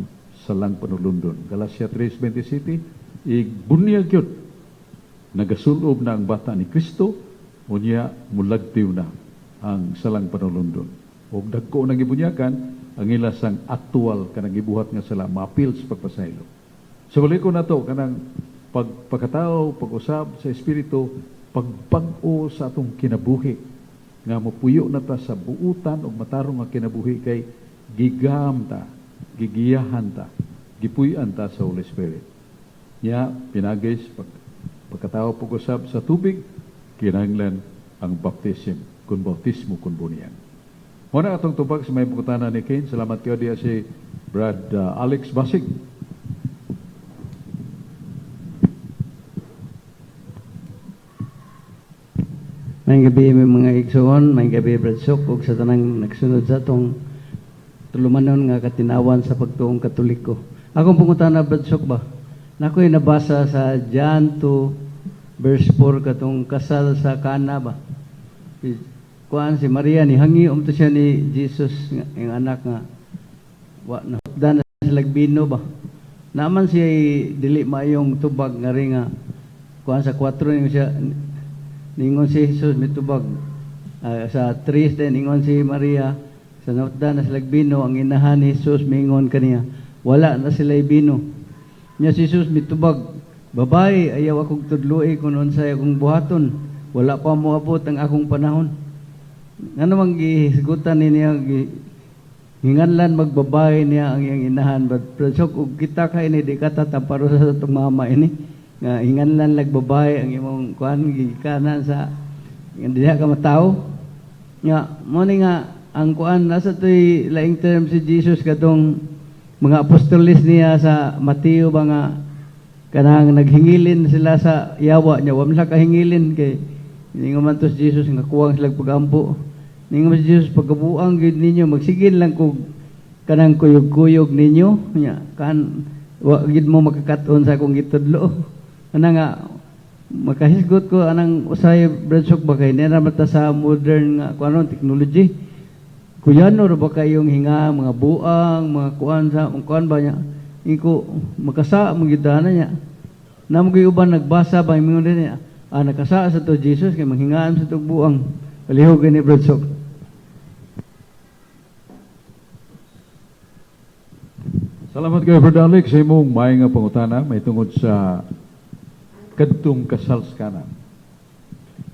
salang panulundon. Galatia 3:27, bunyag yun. Nagasulob na ang bata ni Kristo, unya mulagtiw na ang salang panulundon. O dagko nang ibunyagan, ang ilasang aktual kanang gibuhat nga sala, maapil sa pagpasaylo. Sa balik ko na to, kanang pagkatao, pag-usab sa Espiritu, pagpag-o sa atong kinabuhi, nga mapuyo na ta sa buutan o matarong nga kinabuhi kay gigam ta, gigiyahan ta, gipuy-an ta sa Holy Spirit. Nya, pinagis, pagkatao pag-usab sa tubig, kinahanglan ang baptism, kun bautismo, kun bunyan. Muna atong tubag sa may pagkutana ni Cain. Salamat kayo diya si Brad Alex Basig. May gabi mga igsoon, may gabi Brad Sok, ug sa tanang nagsunod sa atong tulumanon nga katinawan sa pagtuong Katoliko. Akong pangutana Brad Sok ba? Nako'y nabasa sa John 2 verse 4 katong kasal sa Kana ba? Kuan si Maria ni hangi umto siya ni Jesus ang anak nga wa na hutdan na sila bino ba? Naman siya dili maayong tubag nga ring nga kuan sa 4 niyo siya ningon si Jesus mitubag sa 3 din ningon si Maria sa hutdan na sila bino ang inahan ni Jesus mingon kaniya wala na sila bino. Nya si Jesus mitubag babae ayaw akong tudluoy kun unsay akong buhaton wala pa moabot ang akong panahon. Nga namang gihisgutan niya, hinganlan magbabae niya ang iyang inahan. But kung kita ka ini, di ka tataparo sa itong mama ini. Nga hinganlan magbabae ang imong kuhan, gikanan sa, hindi ka matao. Nga, muna nga, ang kuhan, nasa ito'y laing term si Jesus katong mga apostolis niya sa Mateo ba nga, kanang naghingilin sila sa yawa niya. Wala kahingilin kay ningo man to si Jesus nga kuwang sila pagampo. Ningo man si Jesus pagkabuang gid ninyo magsigin lang kog kanang kuyog-kuyog ninyo nya kan wa gid mo makakaton sa akong gitudlo. Ana nga makahisgot ko anang usay bradsok ba kay nera mata sa modern nga kuanon technology. Kuyano ra ba kayong hinga mga buang mga kuan sa kuan ba nya iko makasa magidana nya. Namo gyud uban nagbasa ba ingon din niya. Nakasa sa to Jesus kay manghingaan sa itong buang palihog ni Bradsok. Salamat kayo Brad Alex sa imong may nga pangutana may tungod sa kadtong kasal sa Kana.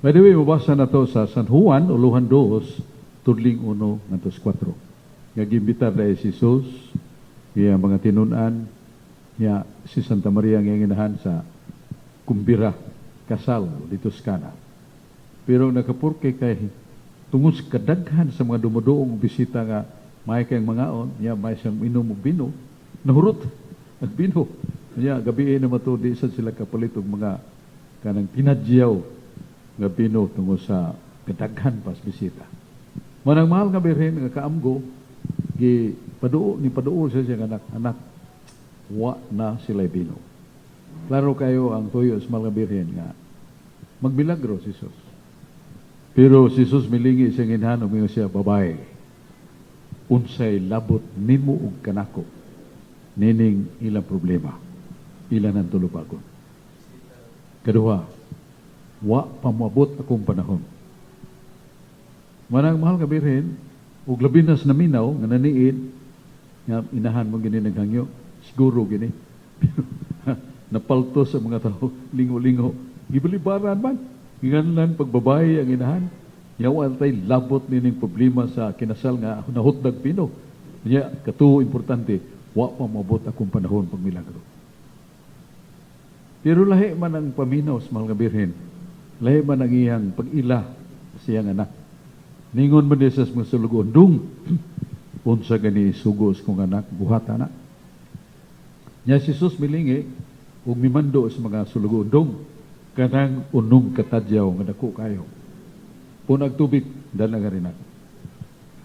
By the way, mabasa na to sa San Juan uluhan 2 tudling 1 ngantos 4. Nga gimbitar dahil si Jesus iya mga tinunan niya si Santa Maria nga inahan sa kumbira kasal dito sa Kana. Pero nakapurke kay tungod sa kadaghan sa mga dumudoong bisita nga may kayong mangaon, niya may siyang inom og bino, nahurot ang bino. Niya gabi na matudi sa sila kapalit og mga kanang pinadyaw nga bino tungod sa kadaghan pas bisita. Manang mahal nga birhen nga kaamgo gi paduo siya anak wa na sila bino. Klaro kayo ang tuyo sa mga birhen nga magbilagro si Jesus. Pero si Jesus milingi siyang inhan umingo siya, babae, unsay labot nimo ug kanako, nining ilang problema, ilan ang tulubagon. Kaduha, wa pamabot akong panahon. Manang mahal ka birhen, ug labi na sa naminaw, nga naniid, nga inahan mo gini naghangyo, siguro gini. Napalto sa mga tao, lingo-lingo, gibalibaran man. Nganlan pagbabae ang inahan, yawa tay labot nining problema sa kinasal nga nahutdag pino. Nya katuo importante, wa pa mabot akong panahon pag milagro. Pero lahi man ang paminaw sa mahal nga birhen, Lahi man ang iyang pag-ila siyang anak. Ningon man desas mo sa lugundong, unsa gani sugos kong anak, buhat anak. Nya si Jesus milingi, ug mimando sa mga sulugundong, kanang unong katadyaw nga dako kayo. Punag tubig, dala nga rin ako.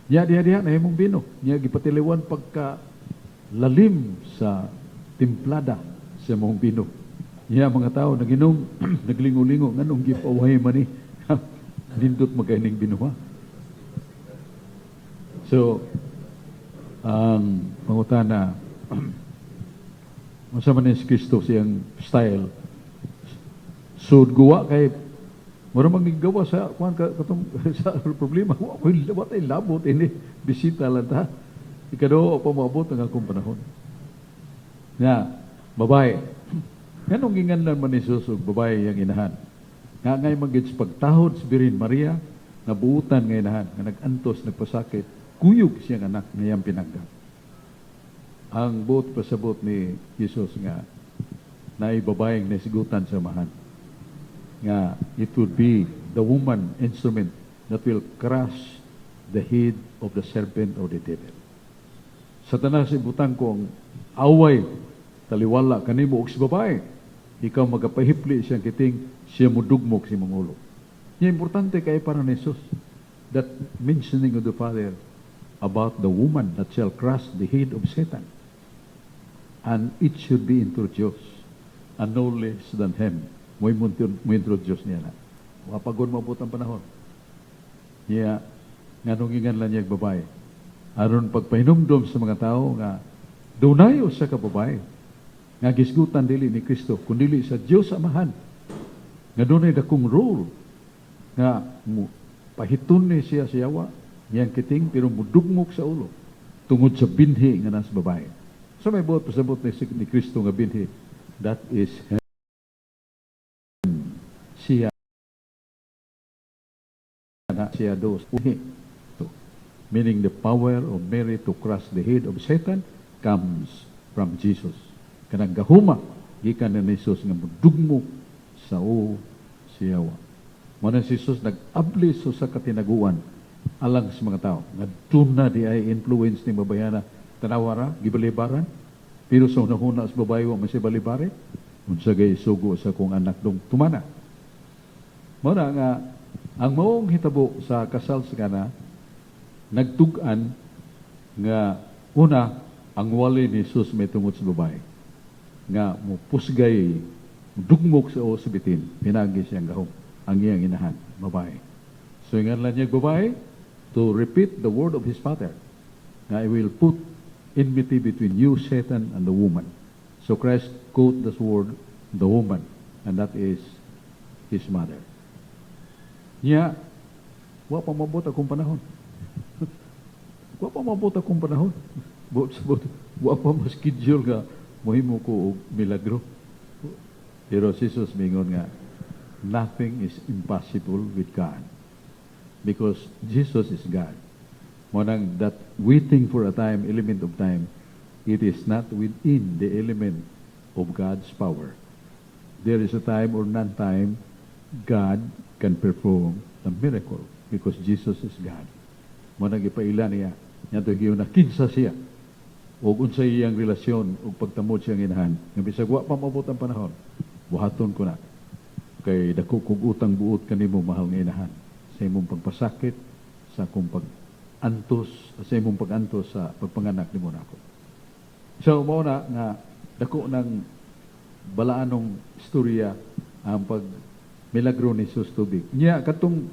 Nya diha na himong bino, nya gipatiliwan pagka lalim sa timplada sa mong bino. Nya mga tao naginom, naglingo-lingo, nganong gipawahay man ni, nindot magkaining binuha. So, ang pangutana, masama ni Kristo siyang style, sud guwa kay mura magigawa sa kuan katong sa problema wa tay labot ini bisita lang ta ikado pa maabot ang akong panahon nga babae nganong ginganlan man ni Jesus og babae yang inahan nga ngay magid pagtahod sa Birhen Maria nabuutan nga inahan nga nagantos nagpasakit kuyog siyang anak ngayang pinanggap ang buot pasabot ni Jesus nga naay babaeng nasigutan sa mahan nga it would be the woman instrument that will crush the head of the serpent or the devil. Satanas ibutang ko ang away taliwala kanimo og si babae. Ikaw magapahipli siyang kiting siya mudugmok si mangulo. Nya importante kay para ni Jesus that mentioning of the Father about the woman that shall crush the head of Satan. And it should be introduced and no less than him. Mo introduce niya na. Wapagod mo ang panahon. Niya, nga nung ingan lang niya babae. Aron pagpahinumdom sa mga tao nga dunayo sa kababae. Nga gisgutan dili ni Kristo, kundili sa Diyos Amahan. Nga dunay dakong role. Nga pahiton ni siya siyawa. Niyang kiting pero mudugmok sa ulo. Tungod sa binhi nga nas babae. So may buot pasabot ni Kristo nga binhi. That is siya dos meaning the power of Mary to crush the head of Satan comes from Jesus. Kanang gahuma gikan ni Jesus nga mudugmo sa siyawa. Muna si Jesus nag-abli sa katinaguan alang sa mga tao. Ngadtuna di ay influence ni babayana tanawara gibalibaran pero sa unahuna sa babae wa man siya balibare unsa gay sugo sa kong anak dong tumana. Muna nga, ang maong hitabo sa kasal sa kana, nagtugan nga una, ang wali ni Jesus may tungod sa babae. Nga mupusgay, dugmok sa bitin, pinagi siyang gahom, ang iyang inahan, babae. So nga lang niya babae, to repeat the word of his father. Nga I will put enmity between you, Satan, and the woman. So Christ quote this word, the woman, and that is his mother. Nya, wa pa mabot akong panahon. Wa pa mabot akong panahon. Wa pa ma-schedule nga mohimo ko og milagro. Pero Jesus mingon nga, nothing is impossible with God. Because Jesus is God. Monang that waiting for a time, element of time, it is not within the element of God's power. There is a time or non-time God can perform a miracle because Jesus is God. Manang ipaila niya, niya ito yung nakinsa siya o unsa iyang relasyon o pagtamod siyang inahan. Nga bisag wa pa mabot ang panahon, buhaton ko na. Kay dako kong utang buot kanimo mahal nga inahan. Sa imong pagpasakit, sa akong pag-antos, sa imong pag-antos sa pagpanganak ni mo na ako. So, mauna nga, dako ng balaanong istorya ang milagro ni Jesus tubig. Nya katong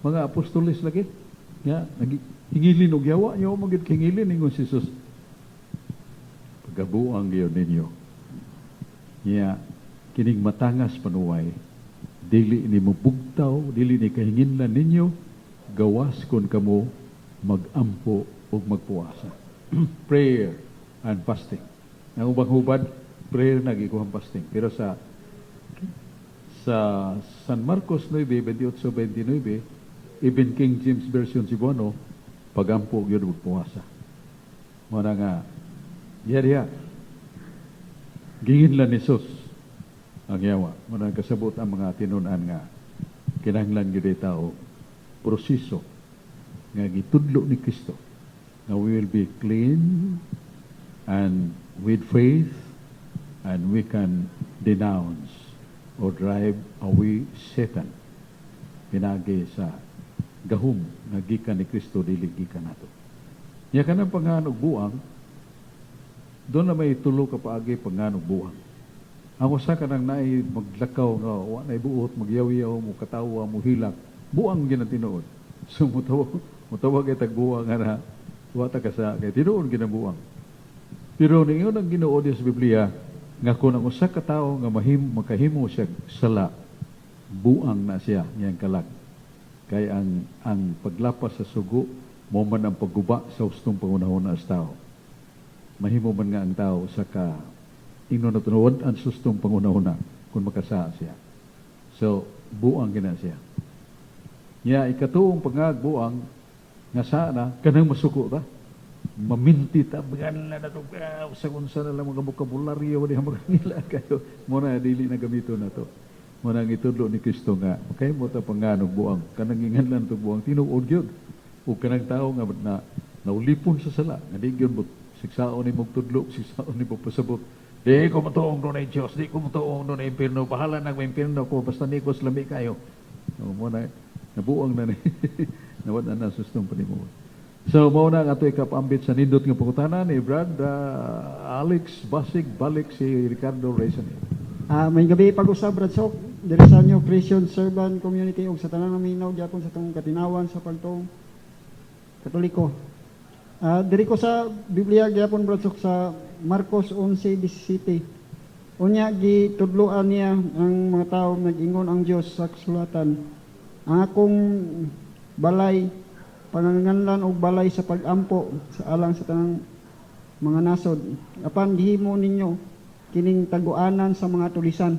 mga apostoles lagi. Nya hingilin og yawa, nya magid hingilin ningon si Jesus. Pagabuang gyud ninyo. Nya kining matangas panuway, dili ni mo bugtaw, dili ni kahinginlan ninyo, gawas kon kamo magampo ug magpuasa. Prayer and fasting. Ang ubang hubad, prayer nagikuhang fasting. Pero sa San Marcos 9:28-29, even King James Version Cebuano, pagampo yun magpuasa. Muna nga, diya, gingin lang ni Jesus, ang yawa. Muna kasabot ang mga tinunan nga kinahanglan gyud tao proseso nga gitudlo ni Kristo nga we will be clean and with faith and we can denounce or drive away Satan pinagi sa gahom nga gikan ni Kristo dili gikan nato. Nya kanang panganog buang doon na may tulo ka paagi panganog buang. Ang usa ka nang naay maglakaw nga wa nay buot magyaw-yaw mo katawa mo hilak buang gyud ang tinuod. So mutawag ay tagbuang nga na wa ta kasa kay tinuod gyud ang buang. Pero ningon ang Ginoo sa Biblia nga kung ang usa ka tawo nga makahimo siya sala buang na siya niyang kalag. Kay ang paglapas sa sugo mo man ang pagguba sa hustong pangunahon sa tao. Mahimo man nga ang tao sa ka ingnon na tunuod ang sustong pangunahuna kung makasa siya. So, buang gina siya. Nya ikatuong pangagbuang nga sana kanang masuko ta. Maminti ta bagan na to sa unsa na lang mga bokabularyo di magangila kayo mo na dili na gamito na to. Mo nang itudlo ni Kristo nga kay mo ta panganog buang kanang inganlan to buang tinuod gyud. O kanang tao nga na naulipon sa sala nga di gyud mo siksaon ni magtudlo siksaon ni pagpasabot. Di ko matuong doon ay Diyos, di ko matuong doon ay impirno. Bahala na ang impirno ko, basta ni ko slami kayo. So, muna, nabuang na ni. Nawad na sustong panimuot. So, muna nga ito ikapambit sa nindot ng pangutanan ni Brad Alex Basig, balik si Ricardo Reyes. May gabi pag-usab, Brad Sok, diri sa inyo Christian Servant Community ug sa tanang naminaw gyapon sa tong katinawan sa pagtong Katoliko. Diri ko sa Biblia gyapon, Brad Sok, sa Marcos 11:17. Unya gitudloan niya ang mga tao nag-ingon ang Dios sa kasulatan. Ang akong balay panganganlan og balay sa pag-ampo sa alang sa tanang mga nasod. Apan gihimo ninyo kining taguanan sa mga tulisan.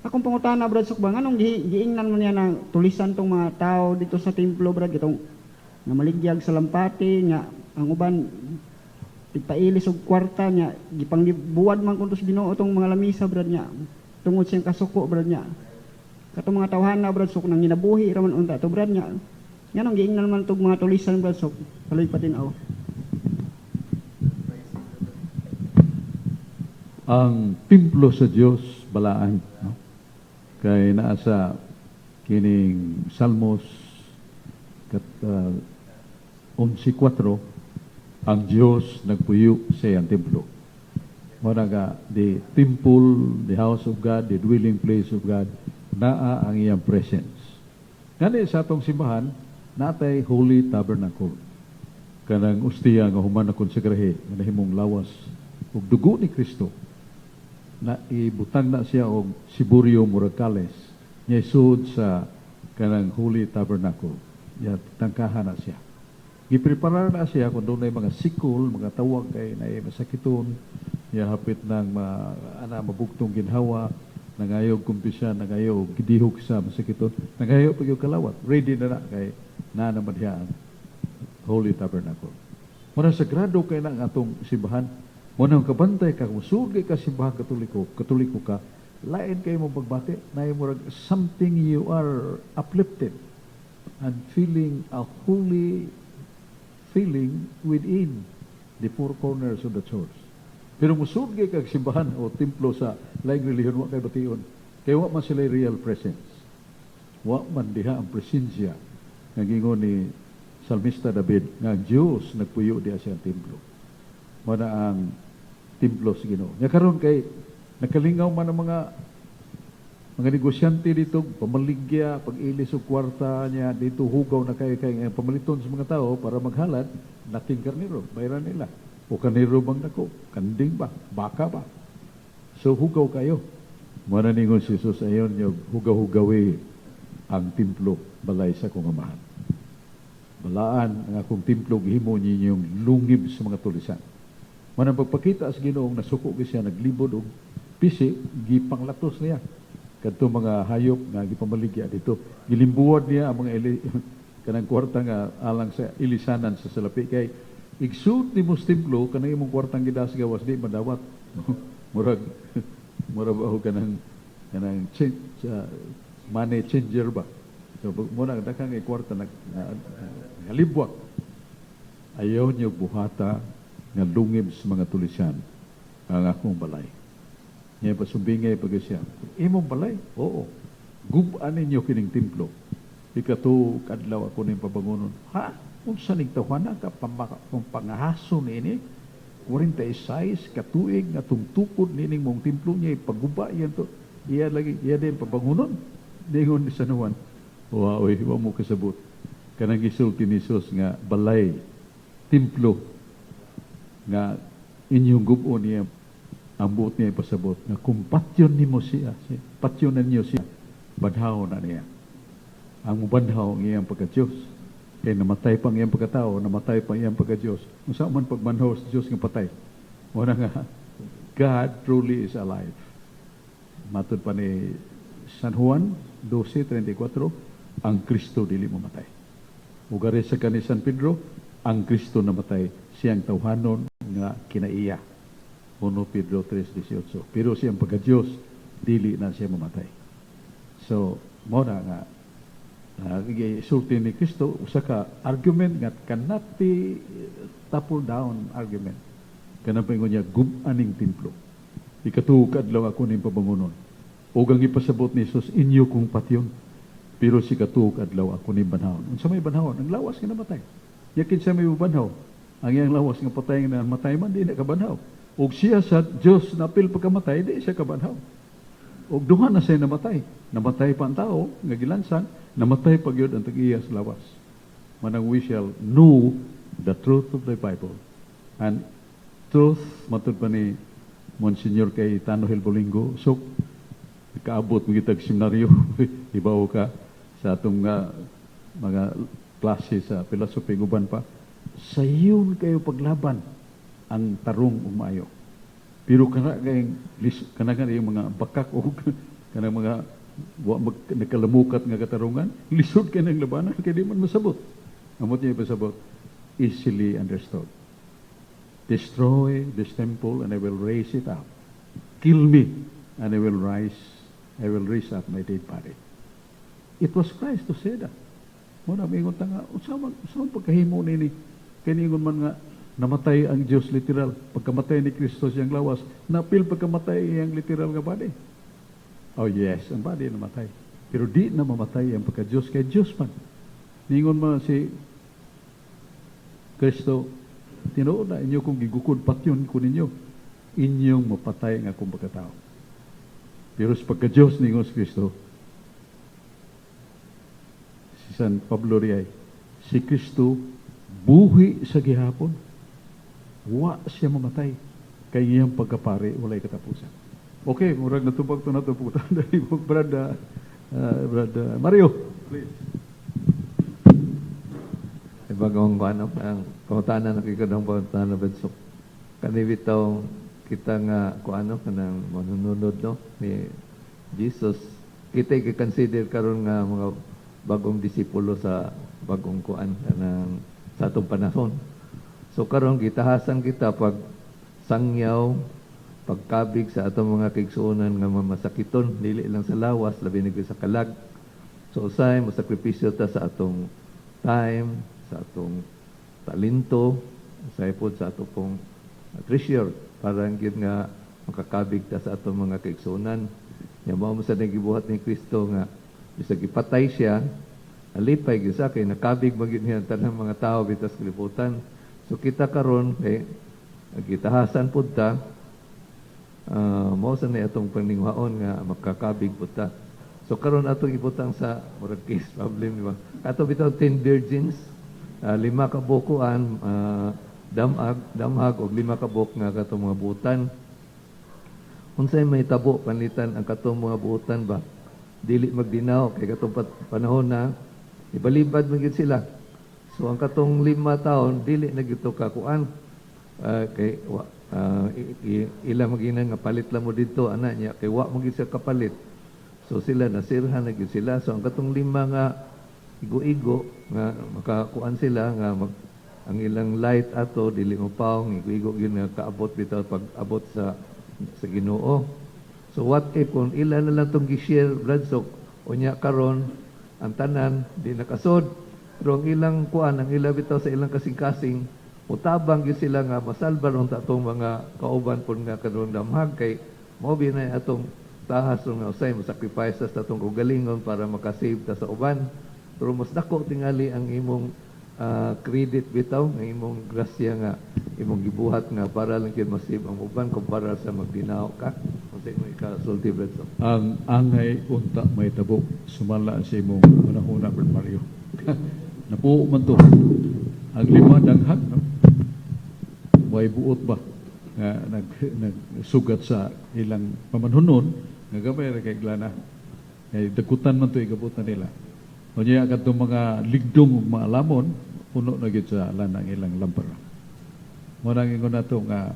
Akong pangutana, Brad Sok, bang anong giingnan mo niya na tulisan tong mga tao dito sa templo, Brad, itong nga maligyag sa lampati nga ang uban ipailis og kwarta niya gipangbuwad man kun sa Ginoo tong mga lamisa, Brad, niya tungod siyang kasuko, Brad, niya katong mga tawhana, Brad Sok, nang ginabuhi raman unta to, Brad, niya nganong giingnan man tong mga tulisan, Brad Sok, kaloy patinaw. Ang templo sa Dios balaan, no? Kay naa sa kining Salmos 11:4 ang Dios nagpuyo sa iyang templo. Muna nga, the temple, the house of God, the dwelling place of God, naa ang iyang presence. Ngani sa atong simbahan, natay Holy Tabernacle. Kanang ustiya nga human na konsekrahe, nga nahimong lawas ug dugo ni Kristo. Na ibutang na siya og siburio muragkales. Niya isud sa kanang Holy Tabernacle. Ya tangkahan na siya. Gipreparar na siya kung doon ay mga sikul, mga tawag kay na masakiton, ya hapit ng mabugtong ginhawa, nangayog kumpisya, nangayog gidihok sa masakiton, nangayog pag yung kalawat. Ready na na kay nanamadhiyaan. Holy Tabernacle. Muna sagrado kay na ang atong simbahan. Muna ang kabantay ka, kung sugay ka simbahan katoliko ka, lain kayo mong pagbati, na yung something you are uplifted and feeling a holy feeling within the four corners of the church. Pero musugay kag simbahan o templo sa laing relihiyon, wa kay bation. Kaya wa man sila real presence. Wa man diha ang presensya nga gingon ni Salmista David nga ang Dios nagpuyo diha sa templo. Mana ang templo sa Ginoo. Nya karon kay nakalingaw man ang mga negosyante dito, pamaligya, pag-ilis og kwarta niya, dito hugaw na kay pamaliton sa mga tao para maghalad, nating karniro, bayaran nila. O karniro bang nako? Kanding ba? Baka ba? So hugaw kayo. Muna ningon si Jesus ayon niyo, hugaw-hugawi ang templo, balay sa kong amahan. Balaan ang akong templo, gihimo ninyong lungib sa mga tulisan. Muna pagpakita sa Ginoong nasuko siya, naglibod og pisi, gipanglatos niya. Kadto mga hayop nga gipamaligya dito, gilimbuwad niya ang mga kanang kwarta nga alang sa ilisanan sa salapi kay igsud ni mos templo kanang imong kwartang gidas gawas di madawat. murag ba kanang kanang money changer ba. So muna dakang kwarta ngalibwak. Ayaw niyo buhata nga lungib sa mga tulisan ang akong balay. Niya pasumbingay pag siya. Imong balay? Oo. Guban ninyo kining templo. Ikato kadlaw ako ning pabangonon. Ha? Unsa ning tawhana ka pangahaso niini? 46 katuig nga tungtukod nining mong templo niya ipaguba yan to. Iya din pabangonon. Dingon ni Sanuan. Wa mo kasabot. Kanang gisulti ni Jesus nga balay, templo nga inyong gubo niya ang buot niya ipasabot nga kung patyon nimo siya, patyonan niyo siya, banhaw na niya. Ang mubanhaw ang iyang pagka-Diyos. Kaya namatay pa ang iyang pagkatao, namatay pa ang iyang pagka-Diyos. Kung saan man pagbanhaw sa Diyos nga patay. Wala nga, God truly is alive. Matod pa ni San Juan 12:34, ang Kristo dili mamatay. Ugari sa kani San Pedro, ang Kristo namatay, siyang tawhanon nga kinaiya. 1 Pedro 3:18. Pero siyang pagka-Diyos, dili na siya mamatay. So, mo na nga, sulti ni Kristo, usa ka argument nga cannot be topple down argument. Kanang pingon niya, gubaning templo. Ikatuog adlaw ako ning pabangonon. O ang ipasabot ni Jesus, inyo kong patyon. Pero si katuog adlaw ako ning banhawon. Unsa may banhawon? Ang lawas nga namatay. Yakin sa may banhaw. Ang iyang lawas nga patay nga namatay man, di na kabanhaw. Og siya sa Diyos na apil pagkamatay, di siya kabanhaw. Og duha na siya namatay. Namatay pa ang tao, nga gilansan, namatay pa gyud ang tag-iya sa lawas. Manang we shall know the truth of the Bible. And truth, matud pa ni Monsignor kay Tano Helbolingo, so, kaabot mo kitag seminaryo, ibaw ka sa atong mga klase sa philosophy uban pa, sayon kayo paglaban ang tarong umayo. Pero kanang yung mga bakak o kanang mga nakalamukat nga katarungan, lisod ka ng labanan, kaya di man masabot. Amot niya pasabot, easily understood. Destroy this temple and I will raise it up. Kill me and I will raise up my dead body. It was Christ who said that. Muna, mingon ta nga, saan pagkahimo nini? Kaningon man nga, namatay ang Diyos literal. Pagkamatay ni Kristo siyang lawas, napil pagkamatay ang literal nga body. Oh yes, ang body namatay. Pero di na mamatay ang pagka-Diyos kay Diyos man. Ningon man si Kristo, tinuod na inyo kung gigukod patyon ko ninyo, inyong mapatay nga akong pagkatao. Pero sa pagka-Diyos ningon si Kristo, si San Pablo Riay, si Kristo buhi sa gihapon, wa siya mamatay, kay iyang pagkapari, walay katapusan. Okay, murag natupag ito natuputan dahil Brad Mario, please. Ibagawang ano, ang pangutanan na kikadang pangutanan na Bensok. Kanibitaw kita nga kuano kanang manununod no ni Jesus. Kita i-consider karon nga mga bagong disipulo sa bagong kuan kanang sa atong panahon. So karon gitahasan kita pag sangyaw, pagkabig sa atong mga kaigsuonan nga mamasakiton, dili lang sa lawas, labi na sa kalag. So usay mo sakripisyo ta sa atong time, sa atong talento, usay pod sa atong pong treasure para gyud nga makakabig ta sa atong mga kaigsuonan. Nya mao mo sa nagibuhat ni Kristo nga bisag ipatay siya, alipay gyud sa kay nakabig magyud niya tanang mga tao bitas kalibutan. So kita karon kay gitahasan pud ta mao sa ni atong paningwaon nga makakabig pud ta. So karon atong ibutang sa murag case problem di ba? Ato bitaw 10 virgins, 5 ka bukuan, damhag og 5 ka buk nga katong mga butan. Unsay may tabo panlitan ang katong mga butan ba? Dili magdinaw kay katong panahon na ibalibad man gyud sila. So ang katong 5 taon dili na gyud to kakuan kay ila maginan nga palit lang mo dito ana nya kay wa mo gyud siya kapalit. So sila nasirhan na gyud sila. So ang katong 5 nga igo-igo nga makakuan sila nga ang ilang light ato dili mo paong igo-igo gyud nga kaabot bitaw pag abot sa Ginoo. So So what if kung ilan na lang itong gi-share, Bradsok, unya karon ang tanan, di nakasod, pero ang ilang kuan, ang ilang bitaw sa ilang kasing-kasing, utabang gyud sila nga masalbar unta atong mga kauban pun nga kadung damhag kay mao binay atong tahas nga usay mo sacrifices sa atong ugalingon para makasave ta sa uban. Pero mas dako tingali ang imong credit bitaw nga imong grasya nga imong gibuhat nga para lang gyud masave ang uban kumpara sa magdinaw ka. Unsay mo ikasulti Bradsok? Ang angay unta may tabo sumala sa imong unahuna Brad Mario. Napuo man to. Ang lima danghag, no? May buot ba nga nagsugat sa ilang pamanhunon nga gamay ra kay glana. Kay dakutan man to igabutan nila. Unya kadtong mga ligdong ug mga lamon puno na gyud sa lanang ilang lampara. Mo nang ingon nato nga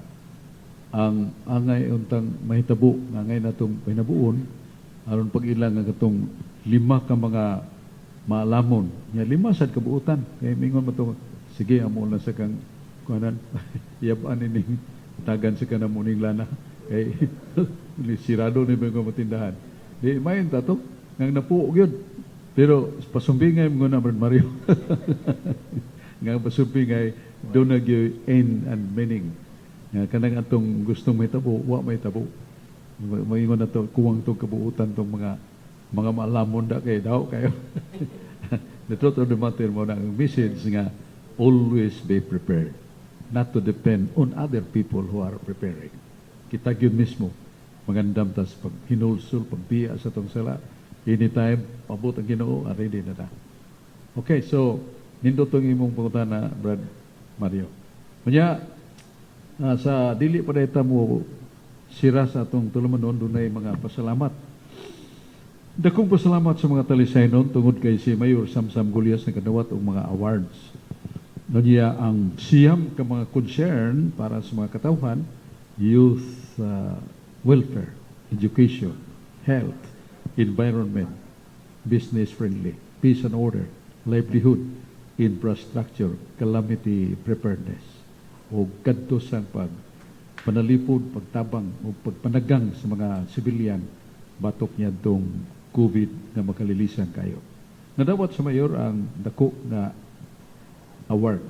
ang angay untang mahitabo nga angay natong pinabuon aron pag ilang nga katong lima ka mga maalamon nya lima sad kabuutan kay mingon mo to sige amo lang sa kang kuanan yaban ining tagan sa kanang muning lana kay sirado ni mga matindahan di main ta to ngang napuo gyud pero pasumbingay mo na Brad Mario nga pasumbingay do na gyud end and meaning nga kanang atong gustong may tabo wa may tabo maingon na to kuwang tong kabuutan tong mga maalamon da kay daw kayo. The truth of the matter mo na ang message nga always be prepared, not to depend on other people who are preparing. Kita gyud mismo magandam tas pag hinulsol pagbiya sa tong sala anytime pabot ang Ginoo ready na ta. Okay, so nindot tong imong pangutana Brad Mario. Unya sa dili pa dayta mo sira sa atong tulumanon dunay mga pasalamat. Dakong pasalamat sa mga talisaynon tungod kay si Mayor Samsam Gulyas na kadawat og mga awards. Niya ang siyam ka mga concern para sa mga katawhan, youth welfare, education, health, environment, business friendly, peace and order, livelihood, infrastructure, calamity preparedness, o kadto sang panalipod, pagtabang o pagpanagang sa mga sibilyan batok niya dong COVID na makalilisan kayo. Nadawat sa mayor ang dako na award,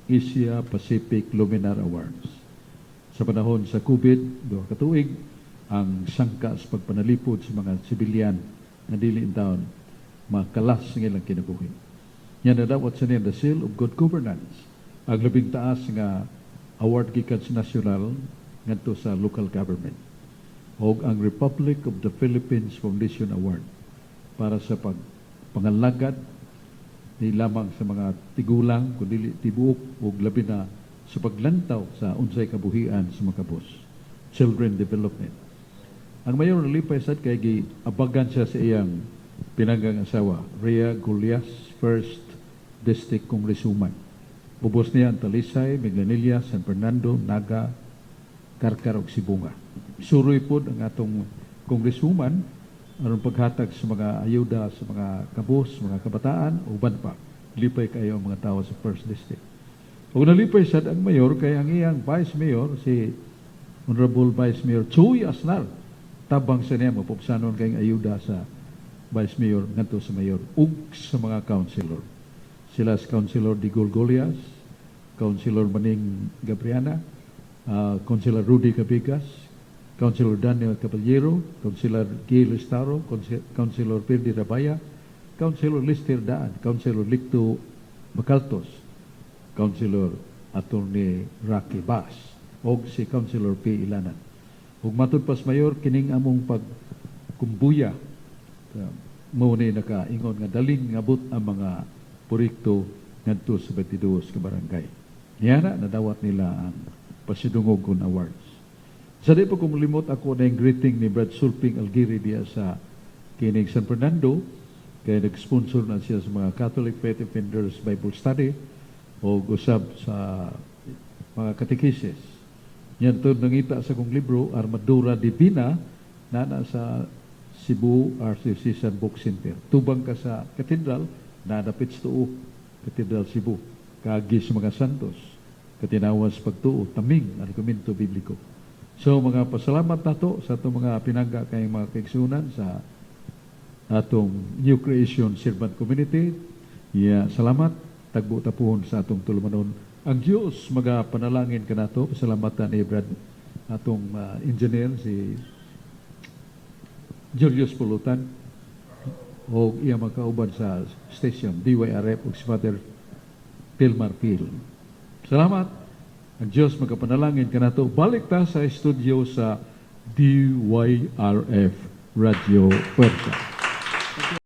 Asia Pacific Luminar Awards. Sa panahon sa COVID, duha ka tuig, ang sangka sa pagpanalipod sa mga sibilyan na dili taon makalas ng ilang kinabuhi. Yan nadawat sa niya the Seal of Good Governance, ang labing taas nga award gikan sa nasyonal ngadto sa local government o ang Republic of the Philippines Foundation Award para sa pangalagad di lamang sa mga tigulang kundi tibuok o labi na sa paglantaw sa unsay kabuhian sa mga kabus. Children Development. Ang mayor nalipay sad kay giabagan siya sa iyang pinanggang asawa, Rhea Gulyas, 1st District Congresswoman. Ubos niya ang Talisay, Miglanilla, San Fernando, Naga, Karkar ug Sibunga. Suroy po ang atong congresswoman aron paghatag sa mga ayuda sa mga kabus, mga kabataan, uban pa. Lipay kayo ang mga tao sa 1st District. Ug nalipay sad ang mayor kay ang iyang Vice Mayor, si Honorable Vice Mayor Chuy Asnar, tabang sa niya mapupsanon kayong ayuda sa Vice Mayor ngadto sa mayor ug sa mga councilor. Sila si Councilor Digol Golias, Councilor Maning Gabriana, Councilor Rudy Cabigas, Councilor Daniel Caballero, Councilor Gil Estaro, Councilor Perdi Rabaya, Councilor Lister Daan, Councilor Licto Bacaltos, Councilor Attorney Rocky Bass, o si Councilor P. Ilanan. Ug matud pas mayor kining among pagkumbuya mao ni nakaingon nga daling ngabot ang mga proyekto ngadto sa 22 ka barangay. Niana nadawat nila ang pasidungog kun awards. Sa di pa kumulimot ako na yung greeting ni Brad Sulping Algiri diya sa kining San Fernando kaya nag-sponsor na siya sa mga Catholic Faith Defenders Bible Study o usab sa mga katekisis. Yan to nangita sa kong libro, Armadura Divina, na sa Cebu Archdiocese Book Center. Tubang ka sa katedral, nadapit sa tuo, Katedral Cebu. Kaagi sa mga santos, katinawas pagtuo, taming, argumento bibliko. So mga pasalamat nato sa atong mga pinangga kay mga kaigsunan sa atong New Creation Servant Community. Salamat tagbo tapuhon sa atong tulumanon. Ang Dios magapanalangin kanato. Pasalamatan ni Brad atong engineer si Julius Pulutan o iya magkauban sa station DYRF ug si Father Pilmar Pil. Salamat. Ang Diyos magapanalangin kanato. Balik ta sa studio sa DYRF Radio Puerta.